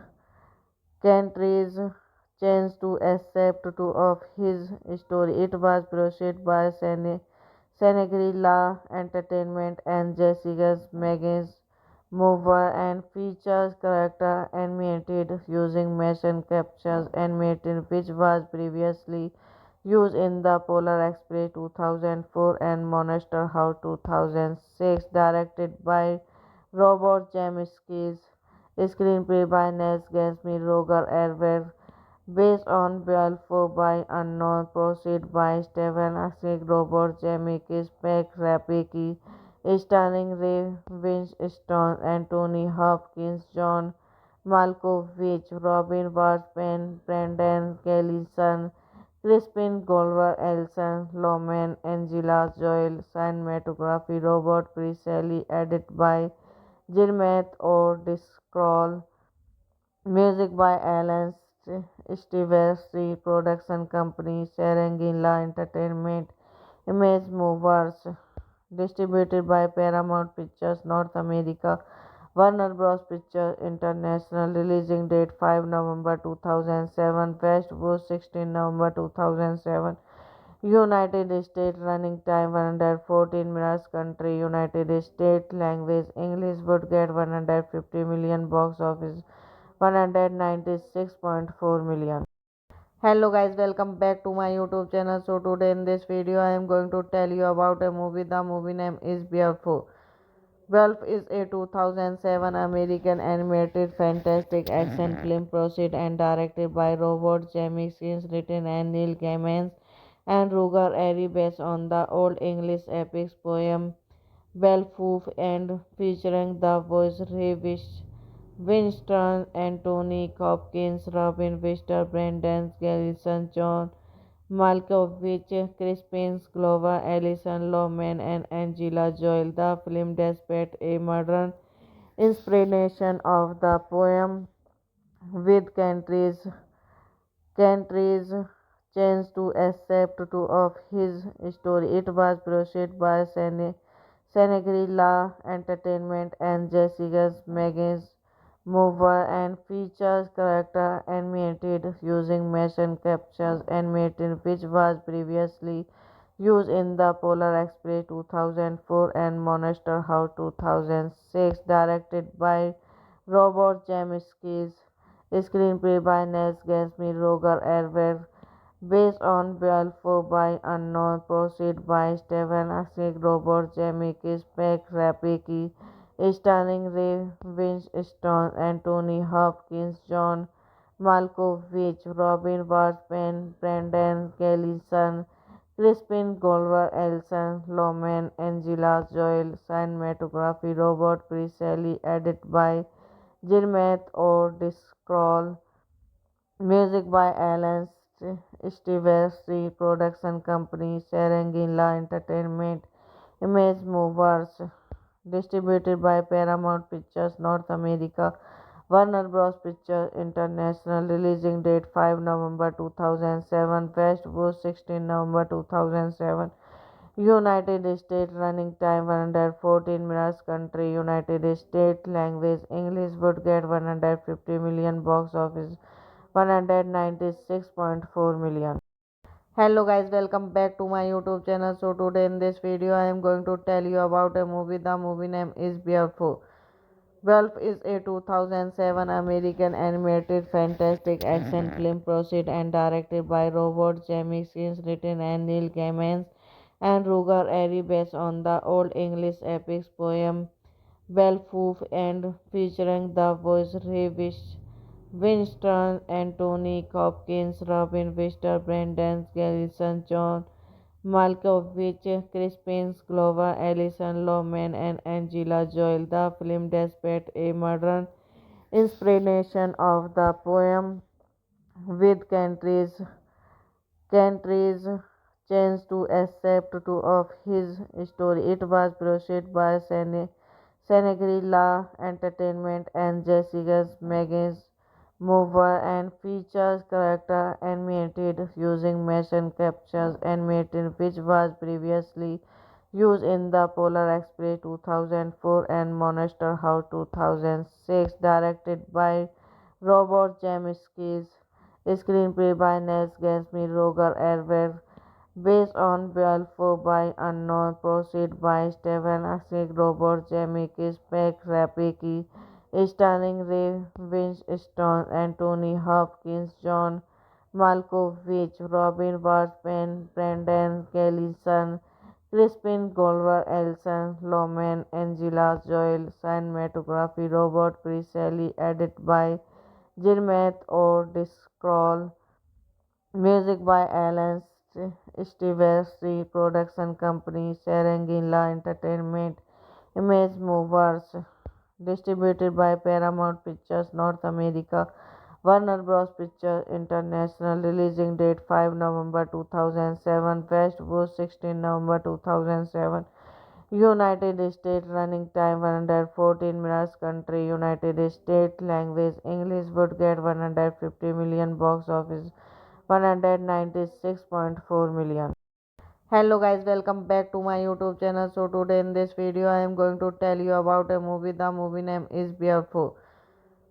changed to accept two of his story. It was produced by Shangri-La Entertainment and Jessica Megan's Mover, and features character animated using motion captures animated, which was previously used in the Polar Express 2004 and Monster House 2006, directed by Robert Zemeckis, screenplay by Nels Gansby, Roger Ebert, based on Beowulf by Unknown, proceed by Stephen Asik, Robert Zemeckis, Pat Rapeki, starring Ray Winstone, Anthony Hopkins, John Malkovich, Robin Washburn, Brendan Gleeson, Crispin Glover, Alison Lohman, Angela Jolie, cinematography, Robert Presley, edited by Jirmeth or Discroll. Music by Alan Stevesty, Production Company, Serengila Entertainment, Image Movers, distributed by Paramount Pictures North America, Warner Bros. Pictures International, releasing date 5 November 2007, West Coast 16 November 2007, United States running time 114 minutes. Country United States. Language English. Would get 150 million. Box office 196.4 million. Hello guys, welcome back to my YouTube channel. So today in this video I am going to tell you about a movie. The movie name is Beautiful. Wolf is a 2007 American animated fantastic action film produced and directed by Robert Zemeckis, written by Neil Gaiman and Roger Airy, based on the Old English epic poem Beowulf and featuring the voice Ray Winston, Anthony Hopkins, Robin Williams, Brendan Gleeson, John Malkovich, Crispin Glover, Alison Lohman, and Angela Jolie. The film depicts a modern inspiration of the poem, with countries changed to accept two of his story. It was produced by Shangri-La Entertainment and Jessica Megan's Mover and features character animated using motion captures animated, which was previously used in the Polar Express 2004 and Monster House 2006. Directed by Robert Zemeckis, screenplay by Nels Gatsby, Roger Ebert, based on Beowulf by Unknown, produced by Steven Spielberg, Robert Zemeckis, Pat Rapeki, starring Ray Winstone, Anthony Hopkins, John Malkovich, Robin Wright, Brendan Gleeson, Crispin Glover, Alison Lohman, Angela Jolie. Cinematography Robert Presley, edited by Gilmeth O'Driscoll. Music by Alan Silvestri. Production company Shangri-La Entertainment. Image Movers. Distributed by Paramount Pictures North America. Warner Bros. Pictures International. Releasing date 5 November 2007. West Coast 16 November 2007. United States running time 114 minutes. Country United States. Language English. Would get 150 million. Box office 196.4 million. Hello guys, welcome back to my YouTube channel. So today in this video I am going to tell you about a movie. The movie name is Beautiful. Wolf is a 2007 American animated fantastic action film produced and directed by Robert Zemeckis, written by Neil Gaiman and Roger Airy, based on the Old English epic poem Beowulf and featuring the voice Ray Winston, Anthony Hopkins, Robin Williams, Brendan Gleeson, John Malkovich, Crispin Glover, Alison Lohman, and Angela Jolie. The film depicts a modern inspiration of the poem, with countries changed to accept two of his story. It was produced by Shangri-La Entertainment and Jessica Megan's Mover and features character animated using motion captures animated, which was previously used in the Polar Express 2004 and Monster House 2006. Directed by Robert Zemeckis, screenplay by Nels Gatsby, Roger Ebert, based on Beowulf by Unknown, produced by Steven Spielberg, Robert Zemeckis, Pat Rapeki, starring Ray Winstone, Anthony Hopkins, John Malkovich, Robin Wright, Brendan Gleeson, Crispin Glover, Alison Lohman, Angela Jolie. Cinematography Robert Presley, edited by Gilmeth O'Driscoll. Music by Alan Silvestri. Production company Shangri-La Entertainment. Image Movers. Distributed by Paramount Pictures North America. Warner Bros. Pictures International. Releasing date 5 November 2007. West Coast 16 November 2007. United States running time 114 minutes. Country United States. Language English. Would get 150 million. Box office 196.4 million. Hello guys, welcome back to my YouTube channel. So today in this video I am going to tell you about a movie. The movie name is Beautiful.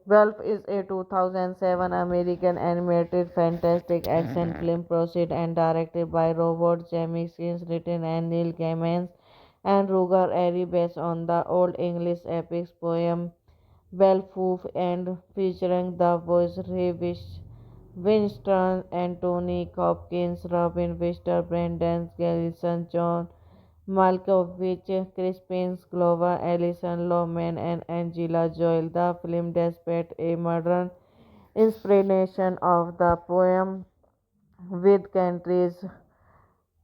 Wolf is a 2007 American animated fantastic action film produced and directed by Robert Zemeckis, written and Neil Gaiman and Roger Airy, based on the Old English epic poem Beowulf and featuring the voice Ray Winston, Anthony Hopkins, Robin Williams, Brendan Gleeson, John Malkovich, Crispin Glover, Alison Lohman, and Angela Jolie. The film depicts a modern inspiration of the poem with countries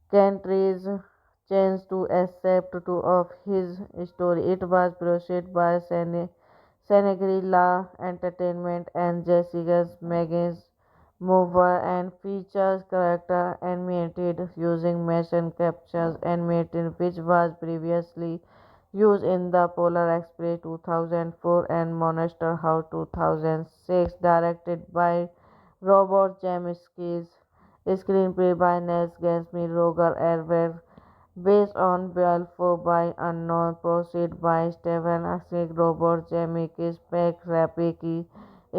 changed to accept two of his story. It was produced by Senegrilla Entertainment and Jessica Megan's Mover and features character animated using motion captures animated which was previously used in the Polar Express 2004 and Monster House 2006, directed by Robert Zemeckis. Screenplay by Nels Gansby, Roger Ebert, based on Balfour by Unknown, proceed by Stephen Asik, Robert Zemeckis, Peck Rapeki,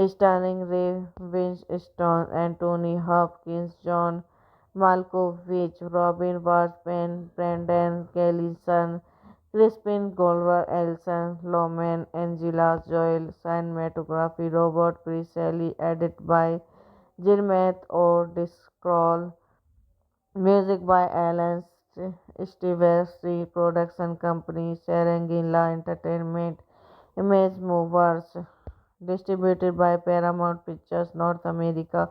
starring Ray Winstone, Anthony Hopkins, John Malkovich, Robin Washburn, Brendan Gleeson, Crispin Glover, Alison Lohman, Angela Jolie, cinematography, Robert Presley, edited by Gilmeth or Discroll, music by Alan Stevens, production company, Serengila Entertainment, Image Movers, distributed by Paramount Pictures North America,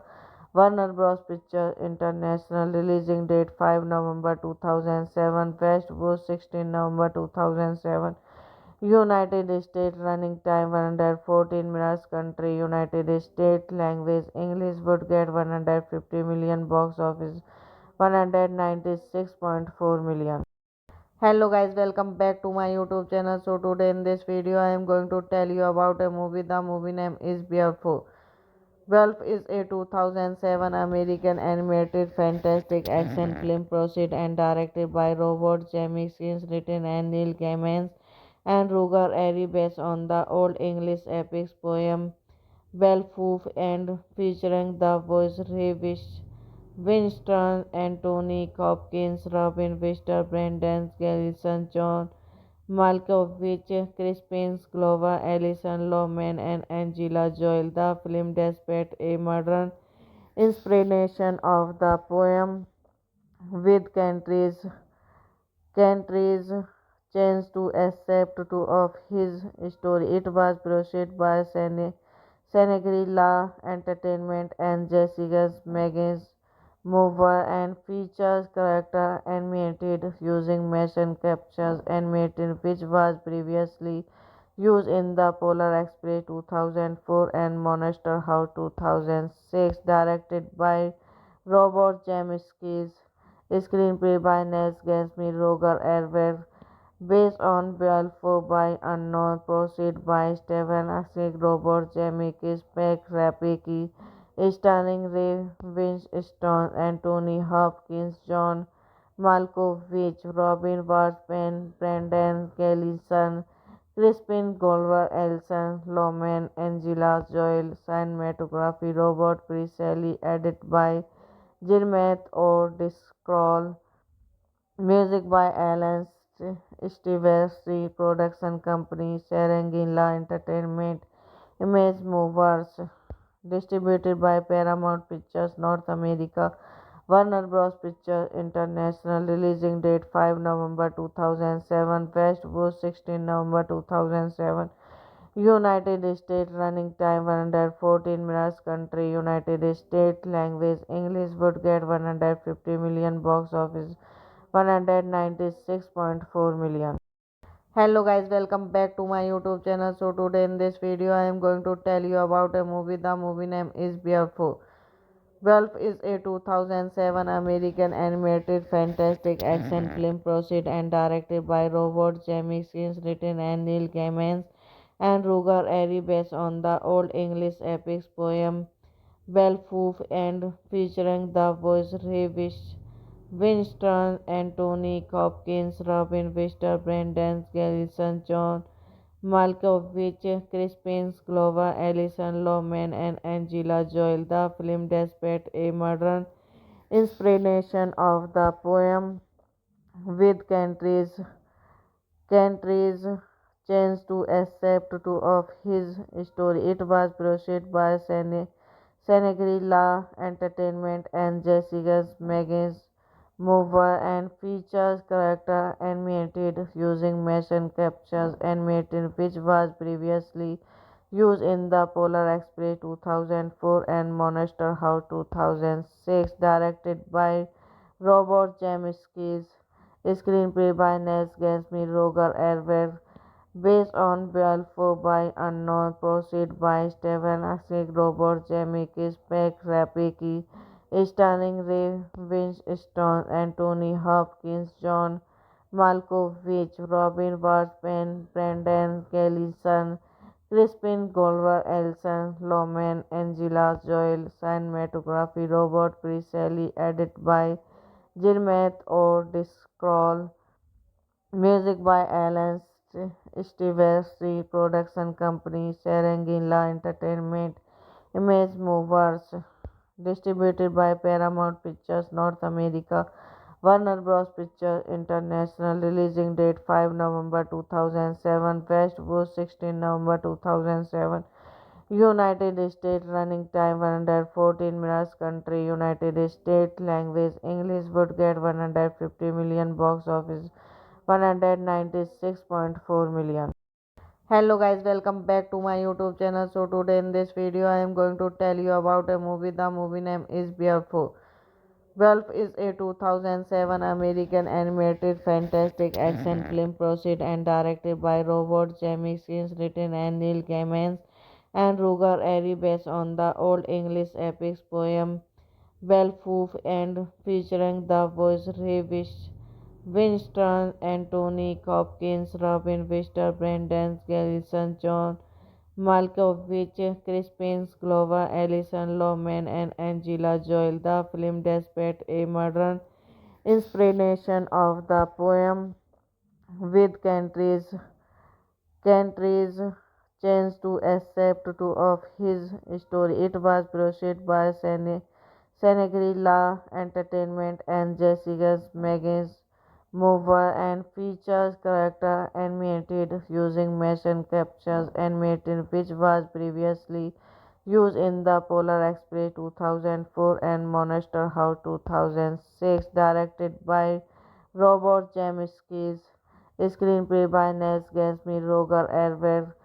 Warner Bros. Pictures International, releasing date 5 November 2007, West Coast 16 November 2007, United States running time 114 minutes, country United States, language English, would get 150 million, box office 196.4 million. Hello guys, welcome back to my YouTube channel. So today in this video I am going to tell you about a movie. The movie name is Beowulf. Wolf is a 2007 American animated fantastic action film produced and directed by Robert Zemeckis, written and Neil Gaiman and Roger Airy, based on the Old English epic poem Beowulf and featuring the voice Ray Winston, Anthony Hopkins, Robin Williams, Brendan Gleeson, John Malkovich, Crispin Glover, Alison Lohman, and Angela Jolie. The film depicts a modern inspiration of the poem with countries changed to accept two of his story. It was produced by Senegrilla Entertainment and Jessica Megan's Mover and features character animated using motion captures animated which was previously used in the Polar Express 2004 and Monster House 2006, directed by Robert Zemeckis, screenplay by Nels Gansby, Roger Ebert, based on Balfour by Unknown, proceed by Stephen Asik, Robert Zemeckis, Peck Rapeki, starring Ray Winstone, Anthony Hopkins, John Malkovich, Robin Washburn, Brendan Gleeson, Crispin Glover, Alison Lohman, Angela Jolie, cinematography, Robert Presley, edited by Gilmeth or Discroll, music by Alan Stevens, production company, Serengila Entertainment, Image Movers, distributed by Paramount Pictures North America, Warner Bros. Pictures International, releasing date 5 November 2007, West Coast 16 November 2007, United States running time 114 minutes, country United States, language English, would get 150 million, box office 196.4 million. Hello guys, welcome back to my YouTube channel. So today in this video I am going to tell you about a movie. The movie name is Beowulf. Wolf is a 2007 American animated fantastic action film produced and directed by Robert Zemeckis, written and Neil Gaiman and Roger Airy, based on the Old English epic poem Beowulf and featuring the voice Ray Winston, Anthony Hopkins, Robin Williams, Brendan Gleeson, John Malkovich, Crispin Glover, Alison Lohman, and Angela Jolie. The film despite a modern inspiration of the poem with countries changed to accept two of his story. It was produced by Senegrilla Entertainment and Jessica Megan's Mover and features character animated using motion captures animated which was previously used in the Polar Express 2004 and Monster House 2006, directed by Robert Zemeckis, screenplay by Nels Gansby, Roger Ebert, based on Balfour by Unknown, proceed by Stephen Asik, Robert Zemeckis, Peck Rapicki, starring Ray Winstone, Anthony Hopkins, John Malkovich, Robin Wright, Brendan Gleeson, Crispin Glover, Alison Lohman, Angela Jolie, cinematography, Robert Presley, edited by Gilmeth or Discroll, music by Alan Stevens, production company, Serengila Entertainment, Image Movers, distributed by Paramount Pictures North America, Warner Bros. Pictures International, releasing date 5 November 2007, West Coast 16 November 2007, United States running time 114 minutes, country United States, language English, would get 150 million, box office 196.4 million. Hello guys, welcome back to my YouTube channel. So today in this video I am going to tell you about a movie. The movie name is Beautiful. Wolf is a 2007 American animated fantastic action film produced and directed by Robert Zemeckis, written and Neil Gaiman and Roger Airy, based on the Old English epic poem Beowulf and featuring the voice Ray Winston, Anthony Hopkins, Robin Wright, Brendan Gleeson, John Malkovich, Crispin Glover, Alison Lohman, and Angela Jolie. The film despite a modern inspiration of the poem with countries changed to accept two of his story. It was produced by Senegrilla Entertainment and Jessica Megan's Mover and features character animated using motion captures animated which was previously used in the Polar Express 2004 and Monster House 2006, directed by Robert Zemeckis, screenplay by Nels Gansby, Roger Ebert,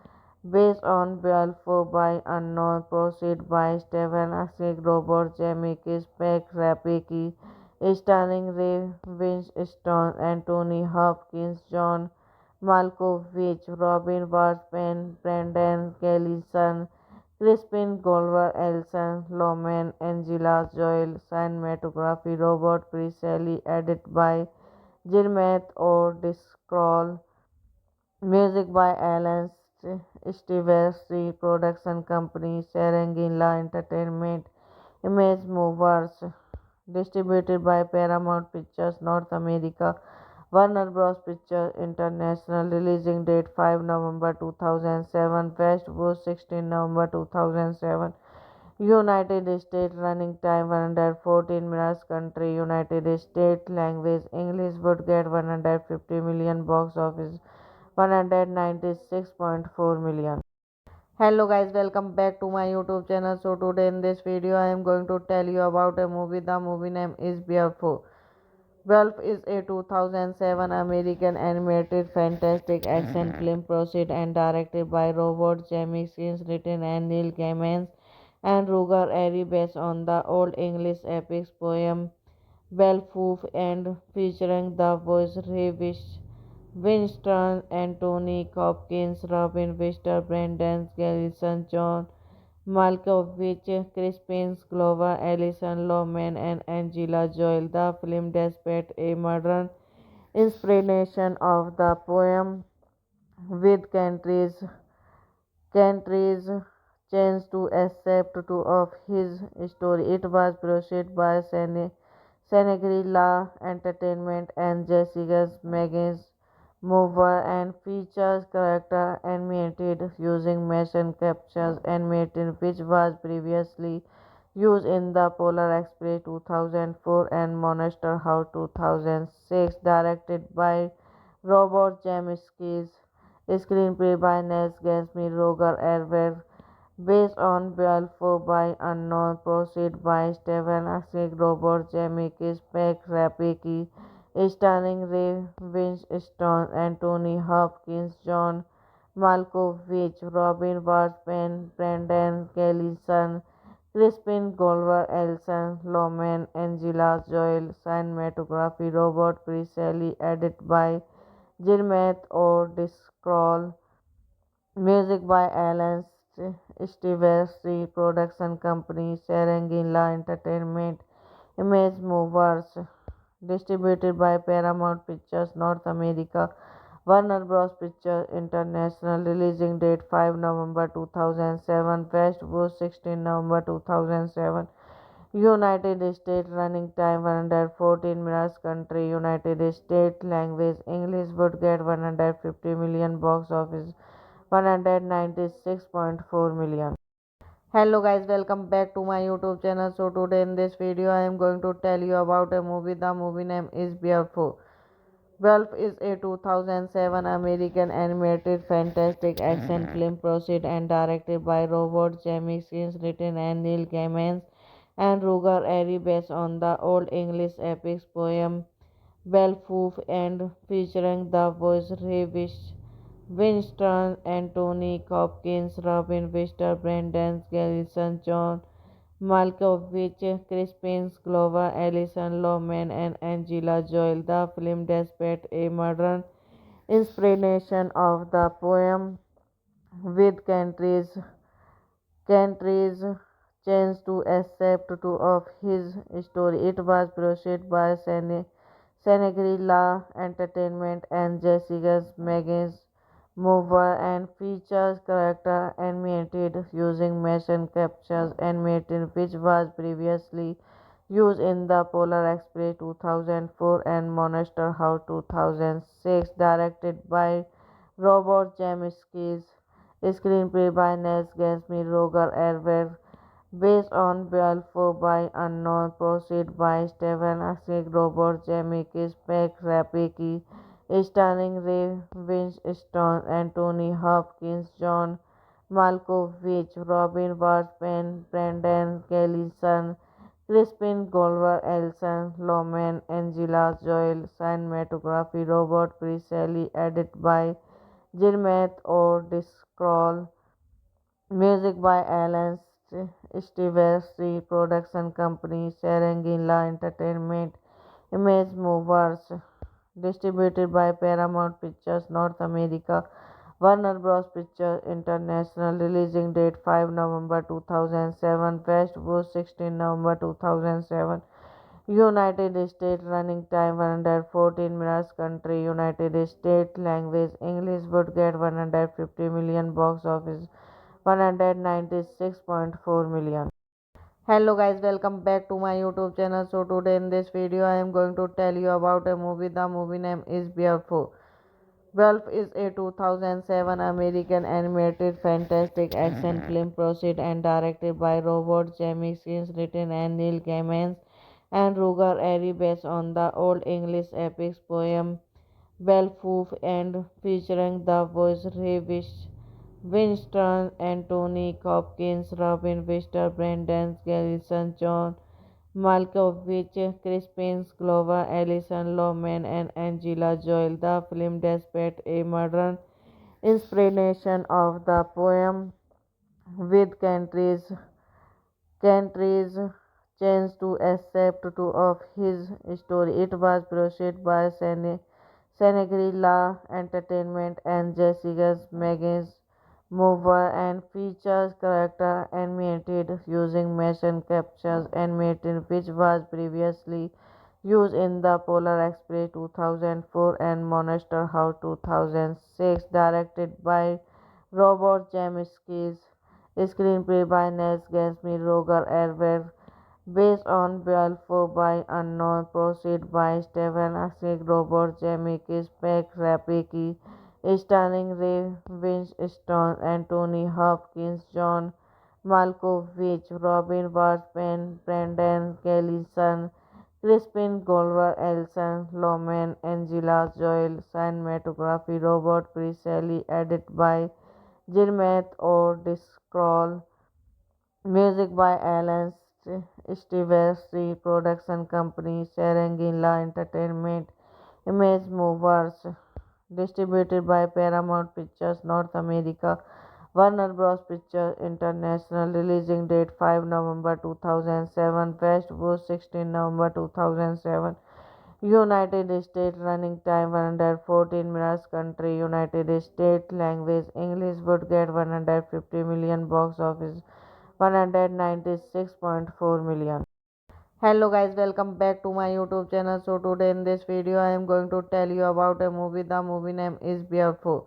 based on Balfour by Unknown, proceed by Stephen Asik, Robert Zemeckis, Peck Rapicki, starring Ray Winstone, Anthony Hopkins, John Malkovich, Robin Wright, Brendan Gleeson, Crispin Glover, Alison Lohman, Angela Jolie, cinematography, Robert Presley, edited by Gilmeth or Discroll, music by Alan Stevens, production company, Serengila Entertainment, Image Movers, distributed by Paramount Pictures North America, Warner Bros. Pictures International, releasing date 5 November 2007, West Coast 16 November 2007, United States running time 114 minutes, country United States, language English, would get 150 million, box office 196.4 million. Hello guys, welcome back to my YouTube channel. So today in this video I am going to tell you about a movie. The movie name is Beautiful. Wolf is a 2007 American animated fantastic action film produced and directed by Robert Zemeckis, written and Neil Gaiman and Roger Airy, based on the Old English epic poem Beowulf and featuring the voice Ray Winston, Anthony Hopkins, Robin Wright, Brendan Gleeson, John Malkovich, Crispin Glover, Alison Lohman, and Angela Jolie. The film despite a modern inspiration of the poem with countries changed to accept two of his story. It was produced by Senegrilla Entertainment and Jessica Megan's mover and features character animated using motion captures animated which was previously used in the Polar Express 2004 and Monster House 2006, directed by Robert Zemeckis, screenplay by Nels Gansby, Roger Ebert, based on Balfour by Unknown, proceed by Stephen Asik, Robert Zemeckis, Peck Rapicki, starring Ray Winstone, Anthony Hopkins, John Malkovich, Robin Wright, Brendan Gleeson, Crispin Glover, Elson Lohman, Angela Joel, cinematography Robert Presley, edited by Gilmeth or Discroll, music by Alan Stevens, production company Serengila Entertainment, Image Movers, distributed by Paramount Pictures North America, Warner Bros. Pictures International, releasing date 5 November 2007, West Coast 16 November 2007, United States, running time 114 minutes, country United States, language English, would get 150 million, box office 196.4 million. Hello guys, welcome back to my YouTube channel. So today in this video I am going to tell you about a movie. The movie name is Beautiful. Wolf is a 2007 American animated fantastic action film produced and directed by Robert Zemeckis, written and Neil Gaiman and Roger Airy, based on the Old English epic poem Beowulf and featuring the voice Ray Winston, Anthony Hopkins, Robin Williams, Brendan Gleeson, John Malkovich, Crispin Glover, Alison Lohman, and Angela Joel. The film despite a modern inspiration of the poem with countries changed to accept two of his story. It was produced by Shangri-La Entertainment and Jessica Megan's Mover and features character animated using motion captures animated which was previously used in the Polar Express 2004 and Monster House 2006, directed by Robert Zemeckis, screenplay by Nels Gansby, Roger Ebert, based on Balfour by Unknown, proceed by Stephen Asik, Robert Zemeckis, Peck Rapicki, starring Ray Winstone, Anthony Hopkins, John Malkovich, Robin Wright, Brendan Gleeson, Crispin Glover, Elson Lohman, Angela Joel, cinematography Robert Presley, edited by Gilmeth or Discroll, music by Alan Stevens, production company Serengila Entertainment, Image Movers, distributed by Paramount Pictures North America, Warner Bros. Pictures International, releasing date 5 November 2007, West Coast 16 November 2007, United States, running time 114 minutes, country United States, language English, would get 150 million, box office 196.4 million. Hello guys, welcome back to my YouTube channel. So today in this video I am going to tell you about a movie. The movie name is Beautiful. Wolf is a 2007 American animated fantastic action film produced and directed by Robert Zemeckis, written and Neil Gaiman and Roger Airy, based on the Old English epic poem Beowulf and featuring the voice Ray Winston, Anthony Hopkins, Robin Williams, Brendan Gleeson, John Malkovich, Crispin Glover, Alison Lohman, and Angela Joel. The film despite a modern inspiration of the poem with countries changed to accept two of his story. It was produced by Shangri-La Entertainment and Jessica Megan's Mover and features character animated using motion captures animated which was previously used in the Polar Express 2004 and Monster House 2006, directed by Robert Zemeckis, screenplay by Nels Gansby, Roger Ebert, based on Balfour by Unknown, proceed by Stephen Asik, Robert Zemeckis, Peck Rapicki, starring Ray Winstone, Anthony Hopkins, John Malkovich, Robin Wright, Brendan Gleeson, Crispin Glover, Elson Loman, Angela Joel, cinematography Robert Presley, edited by Gilmeth O'Driscoll, music by Alan Stevens, production company Serengila Entertainment, Image Movers, distributed by Paramount Pictures North America, Warner Bros. Pictures International, releasing date 5 November 2007, West Coast 16 November 2007, United States, running time 114 minutes, country United States, language English, would get 150 million, box office 196.4 million. Hello guys, welcome back to my YouTube channel. So today in this video I am going to tell you about a movie. The movie name is Beowulf.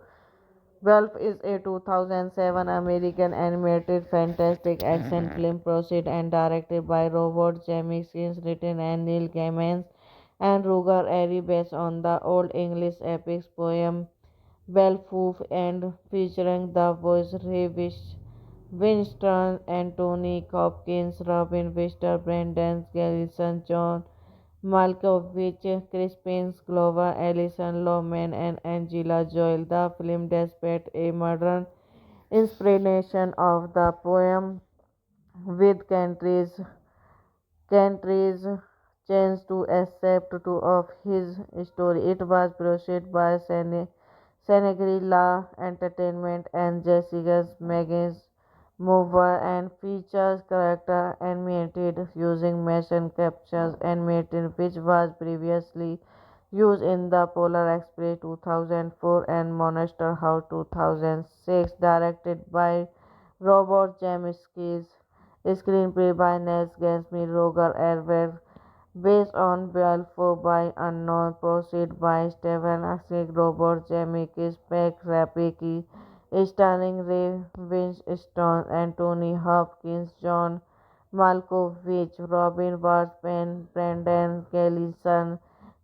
Beowulf is a 2007 American animated fantastic action film produced and directed by Robert Zemeckis, written and Neil Gaiman and Roger Airy, based on the Old English epic poem Beowulf and featuring the voice Ray Winston, Anthony Hopkins, Robin Wister, Brendan Gleeson, John Malkovich, Crispin Glover, Alison Lohman, and Angela Joel. The film despite a modern inspiration of the poem with countries changed to accept two of his story. It was produced by Senegrilla Entertainment and Jessica Megan's Mover and features character animated using motion captures animated, which was previously used in the Polar Express 2004 and Monster House 2006, directed by Robert Zemeckis, screenplay by Nels Gansby, Roger Ebert, based on Balfour by Unknown, proceed by Stephen Asik, Robert Zemeckis, Peck Rapicki, starring Ray Winstone, Anthony Hopkins, John Malkovich, Robin Wright, Brendan Gleeson,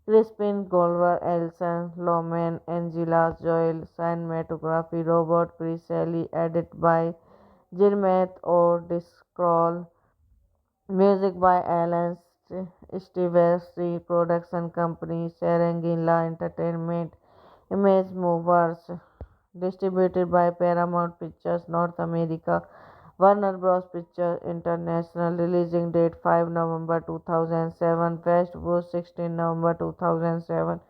Crispin Glover, Elson Loman, Angela Joel, cinematography Robert Presley, edited by Gilmeth O'Driscoll, music by Alan Stevens, production company Serengila Entertainment, Image Movers, distributed by Paramount Pictures North America, Warner Bros. Pictures International, releasing date 5 November 2007, West Coast 16 November 2007,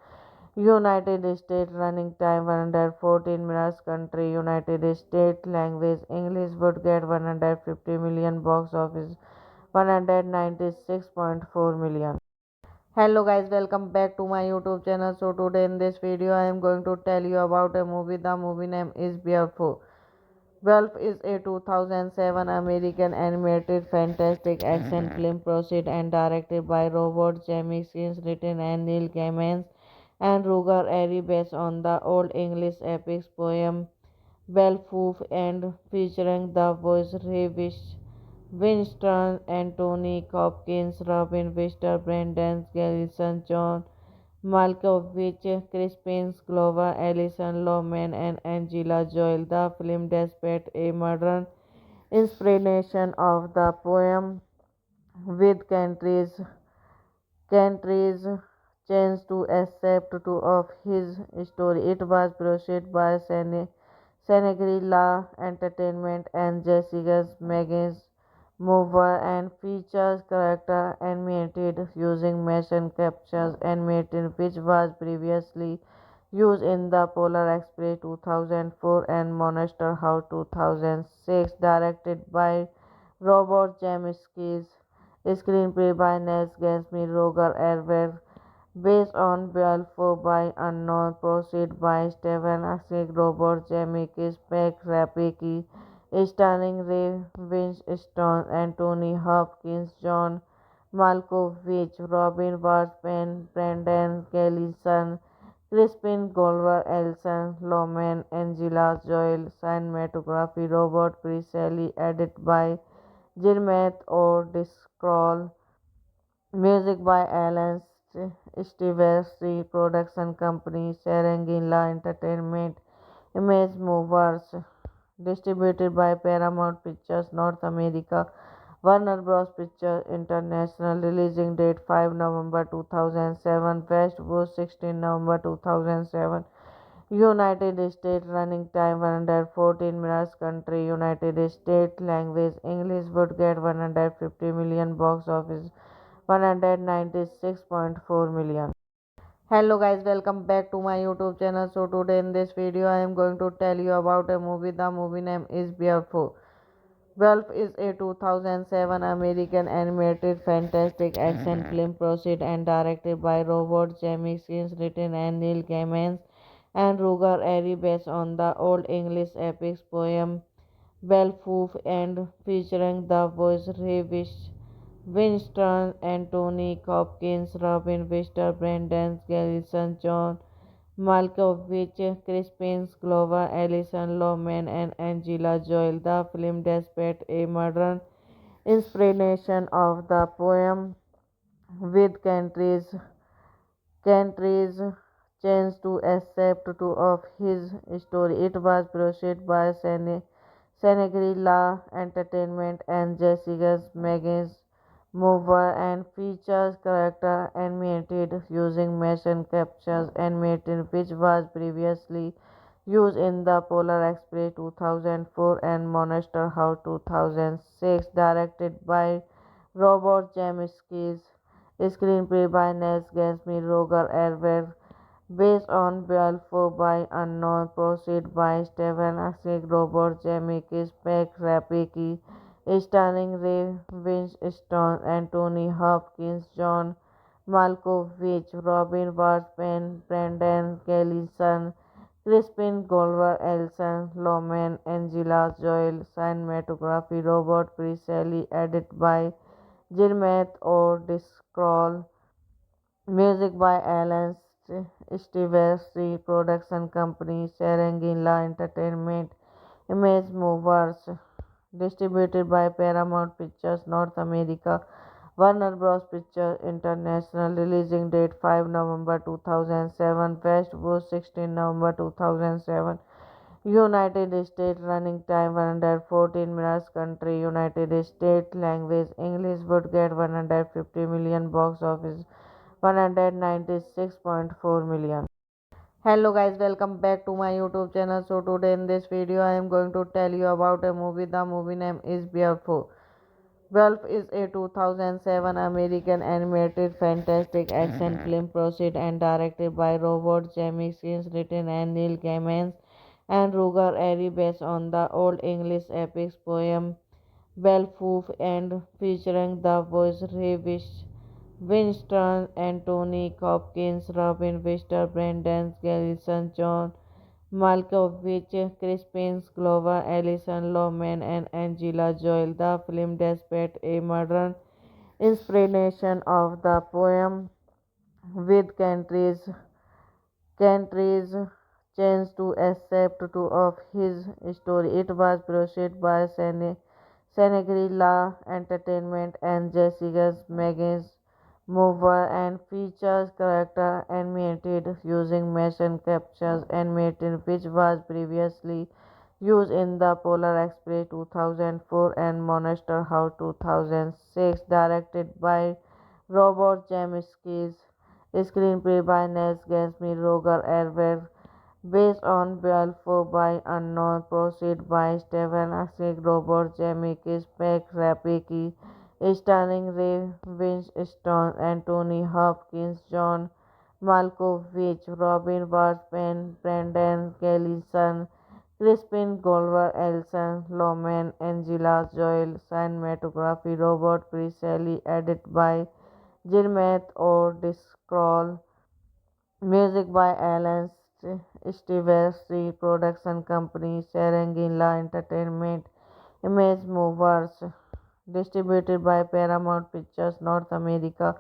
United States, running time 114 minutes, country United States, language English, would get 150 million, box office 196.4 million. Hello guys, welcome back to my YouTube channel. So today in this video I am going to tell you about a movie. The movie name is Beowulf. Beowulf is a 2007 American animated fantastic action film produced and directed by Robert Zemeckis, written and Neil Gaiman and Roger Airy, based on the Old English epic poem Beowulf and featuring the voice Ray Winston, Anthony Hopkins, Robin Wister, Brendan Gleeson, John Malkovich, Crispin Glover, Alison Lohman, and Angela Joel. The film despite a modern inspiration of the poem with countries changed to accept two of his story. It was produced by Senegrilla Entertainment and Jessica Megan's Mover and features character animated using motion captures animated, which was previously used in the Polar Express 2004 and Monster House 2006, directed by Robert Zemeckis, screenplay by Nels Gansby, Roger Ebert, based on Balfour by Unknown, proceed by Stephen Asik, Robert Zemeckis, Peck Rapicki, starring Ray Winstone, Anthony Hopkins, John Malkovich, Robin Wright, Brendan Gleeson, Crispin Glover, Elson Loman, Angela Joel, cinematography Robert Presley, edited by Gilmeth O'Driscoll, Music by Alan Stevestri, Production Company, Serengila Entertainment, Image Movers, distributed by Paramount Pictures North America, Warner Bros. Pictures International, releasing date 5 November 2007, West Coast 16 November 2007, United States running time 114 minutes, country United States, language English, would get 150 million, box office 196.4 million. Hello guys, welcome back to my YouTube channel. So today in this video I am going to tell you about a movie. The movie name is Beautiful. Wolf is a 2007 American animated fantastic action film produced and directed by Robert Zemeckis, written and Neil Gaiman and Ruger Airy, based on the Old English epic poem Beowulf and featuring the voice Ray Winston, Anthony Hopkins, Robin Williams, Brendan Gleeson, John Malkovich, Crispin Glover, Alison Lohman, and Angela Jolie. The film depicts a modern inspiration of the poem, with countries changed to accept two of his story. It was produced by Senegrilla Entertainment and Jessica Megan's Mover, and features character animated using motion captures animated, which was previously used in the Polar Express 2004 and Monster House 2006. Directed by Robert Zemeckis, screenplay by Nels Gansby, Roger Ebert, based on Balfour by Unknown, proceed by Stephen Asik, Robert Zemeckis, Peck Rapicki, starring Ray Winstone, Anthony Hopkins, John Malkovich, Robin Williams, Brendan Gleeson, Crispin Glover, Alison Lohman, Angela Jolie. Cinematography Robert Presley, edited by Gilmeth or Discroll. Music by Alan Stevestri, Production Company, Serengila Entertainment, Image Movers, distributed by Paramount Pictures North America, Warner Bros. Pictures International, releasing date 5 November 2007, West Coast 16 November 2007, United States running time 114 minutes, country United States, language English, would get 150 million, box office 196.4 million. Hello guys, welcome back to my YouTube channel. So today in this video I am going to tell you about a movie. The movie name is Beautiful. Wolf is a 2007 American animated fantastic action film produced and directed by Robert Zemeckis, written and Neil Gaiman and Ruger Airy, based on the Old English epic poem Beowulf and featuring the voice Ray Winston, Anthony Hopkins, Robin Williams, Brendan Gleeson, John Malkovich, Crispin Glover, Alison Lohman, and Angela Jolie. The film depicts a modern inspiration of the poem, with countries changed to accept two of his story. It was produced by Senegrilla Entertainment and Jessica Megan's Mover, and features character animated using motion captures animated, which was previously used in the Polar Express 2004 and Monster House 2006. Directed by Robert Zemeckis, screenplay by Nels Gansby, Roger Ebert, based on Balfour by Unknown, proceed by Stephen Asik, Robert Zemeckis, Peck Rapicki, starring Ray Winstone, Anthony Hopkins, John Malkovich, Robin Williams, Brendan Gleeson, Crispin Glover, Alison Lohman, Angela Jolie. Cinematography Robert Presley, edited by Gilmeth or Discroll. Music by Alan Stevestri, Production Company, Serengila Entertainment, Image Movers, distributed by Paramount Pictures North America,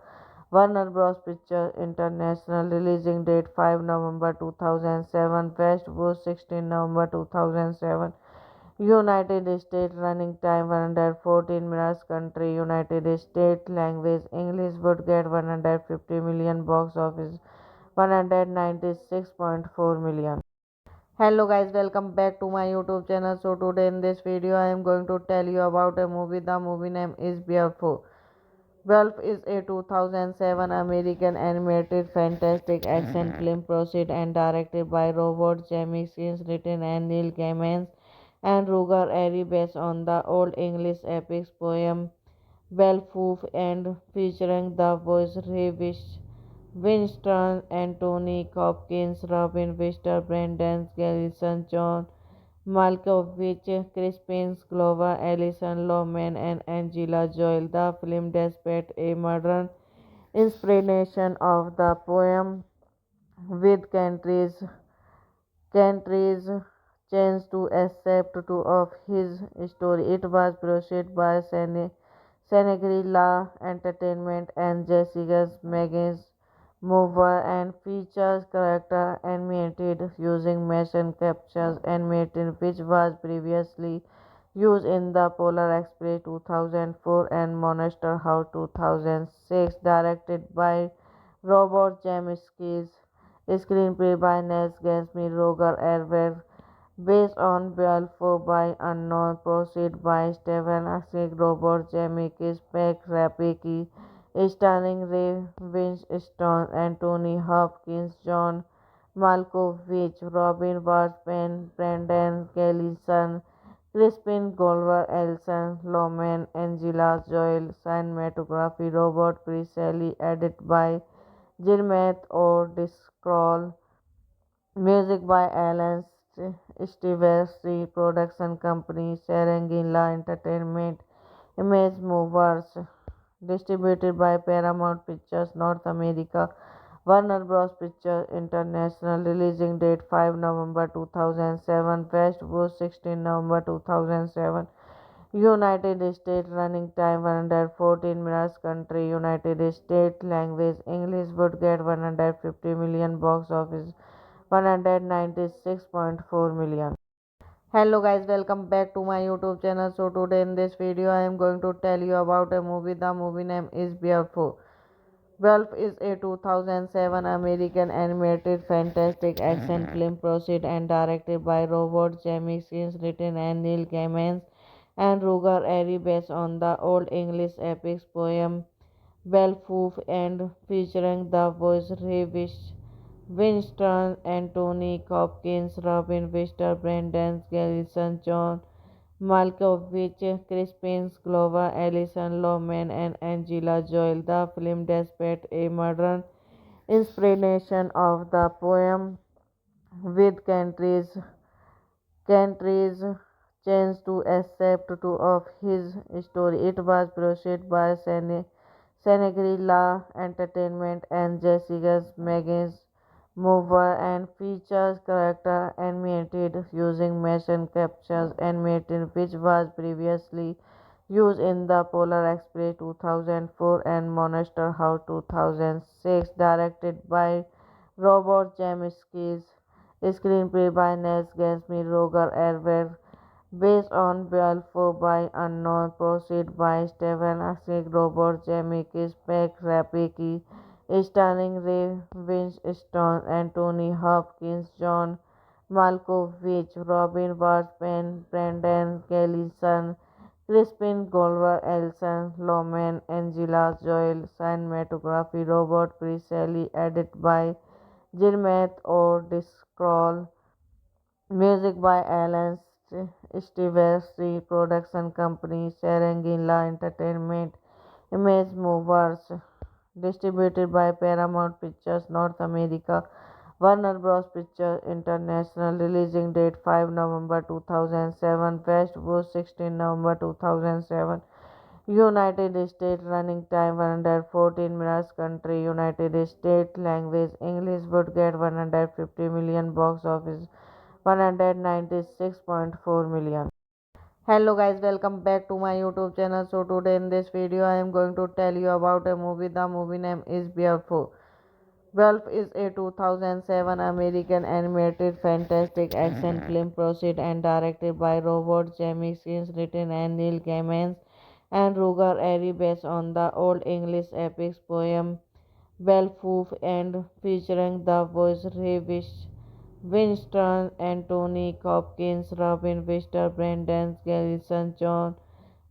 Warner Bros. Pictures International, releasing date 5 November 2007, West Coast 16 November 2007, United States running time 114 minutes. Country United States. Language English. Would get 150 million. Box office 196.4 million. Hello guys, welcome back to my YouTube channel. So today in this video I am going to tell you about a movie. The movie name is Beowulf. Beowulf is a 2007 American animated fantastic action film produced and directed by Robert Zemeckis, written and Neil Gaiman and Roger Airy, based on the Old English epic poem Beowulf and featuring the voice Ray Winston, Anthony Hopkins, Robin Webster, Brendan Gleeson, John Malkovich, Crispin Glover, Alison Lohman, and Angela Jolie. The film, despite a modern inspiration of the poem, with countries changed to accept two of his story. It was produced by Shangri-La Entertainment and Jessica Megan's Mover and features character animated using motion captures animated, which was previously used in the Polar Express 2004 and Monster House 2006. Directed by Robert Zemeckis, screenplay by Nels Gansby, Roger Ebert, based on Beowulf by Unknown, proceed by Stephen Asik, Robert Zemeckis, Peck Rapicki, starring Ray Winstone, Anthony Hopkins, John Malkovich, Robin Washburn, Brendan Gleeson, Crispin Glover, Alison Lohman, Angela Jolie. Cinematography Robert Presley, edited by Gilmeth O'Driscoll. Music by Alan Silvestri. Production company Serengila Entertainment. Image Movers. Distributed by Paramount Pictures North America. Warner Bros. Pictures International. Releasing date 5 November 2007. West Coast 16 November 2007. United States running time 114 minutes. Country United States. Language English. Would get 150 million. Box office 196.4 million. Hello guys, welcome back to my YouTube channel. So today in this video I am going to tell you about a movie. The movie name is Beowulf. Beowulf is a 2007 American animated fantastic action film produced and directed by Robert Zemeckis, written and Neil Gaiman and Roger Airy, based on the Old English epic poem Beowulf and featuring the voice Ray Winston, Anthony Hopkins, Robin Webster, Brendan Gleeson, John Malkovich, Crispin Glover, Alison Lohman, and Angela Jolie. The film, despite a modern inspiration of the poem, with countries changed to accept two of his story. It was produced by Shangri-La Entertainment and Jessica Megan's Mover and features character animated using motion captures animated, which was previously used in the Polar Express 2004 and Monster House 2006. Directed by Robert Zemeckis, screenplay by Nels Gansby, Roger Ebert, based on Beowulf by Unknown, proceed by Stephen Asik, Robert Zemeckis, Peck Rapicki, starring Ray Winstone, Anthony Hopkins, John Malkovich, Robin Washburn, Brendan Gleeson, Crispin Glover, Alison Lohman, Angela Jolie. Cinematography Robert Presley, edited by Gilmeth O'Driscoll. Music by Alan Silvestri. Production company Serengila Entertainment. Image Movers. Distributed by Paramount Pictures North America. Warner Bros. Pictures International. Releasing date 5 November 2007. West Coast 16 November 2007. United States running time 114 minutes. Country United States. Language English. Would get 150 million. Box office 196.4 million. Hello guys, welcome back to my YouTube channel. So today in this video I am going to tell you about a movie. The movie name is Beowulf. Wolf is a 2007 American animated fantastic action film produced and directed by Robert Zemeckis, written and Neil Gaiman and Roger Airy, based on the Old English epic poem Beowulf and featuring the voice Ray Winston, Anthony Hopkins, Robin Webster, Brendan Gleeson, John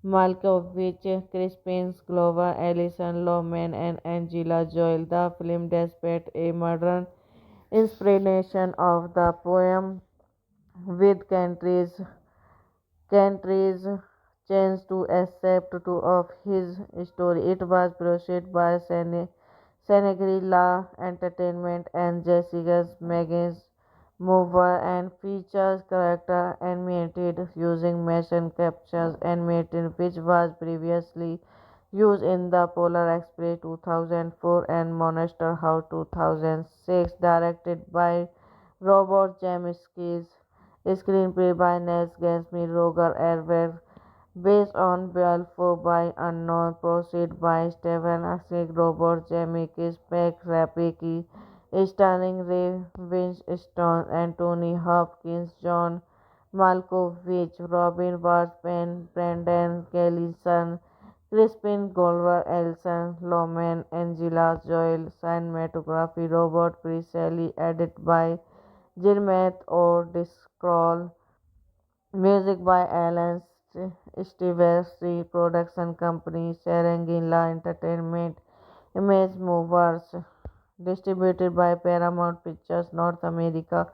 Malkovich, Crispin Glover, Alison Lohman, and Angela Jolie. The film, despite a modern inspiration of the poem, with countries changed to accept two of his story. It was produced by Senegrilla Entertainment and Jessica Megan's Mover and features character animated using motion captures animated which was previously used in the Polar Express 2004 and Monster House 2006, directed by Robert Zemeckis, screenplay by Nels Gansby, Roger Ebert, based on Beowulf by Unknown, proceed by Stephen Asik, Robert Zemeckis, Peck Rapeki, starring Ray Winstone, Anthony Hopkins, John Malkovich, Robin Washburn, Brendan Gleeson, Crispin Glover, Alison Lohman, Angela Jolie, cinematography, Robert Presley, edited by Gilmeth or Discroll, music by Alan Stevens, production company, Serengila Entertainment, Image Movers, distributed by Paramount Pictures North America,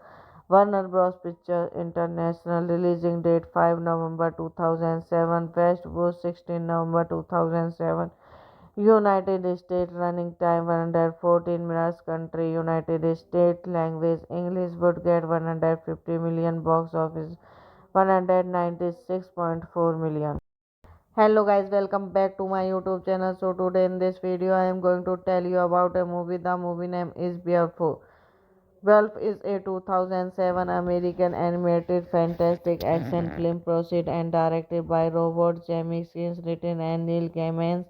Warner Bros. Pictures International, releasing date 5 November 2007, West Coast 16 November 2007, United States, running time 114 minutes, country United States, language English, would get 150 million, box office 196.4 million. Hello guys, welcome back to my YouTube channel. So today in this video I am going to tell you about a movie. The movie name is Beowulf. Beowulf is a 2007 American animated fantastic action film produced and directed by Robert Zemeckis, written and Neil Gaiman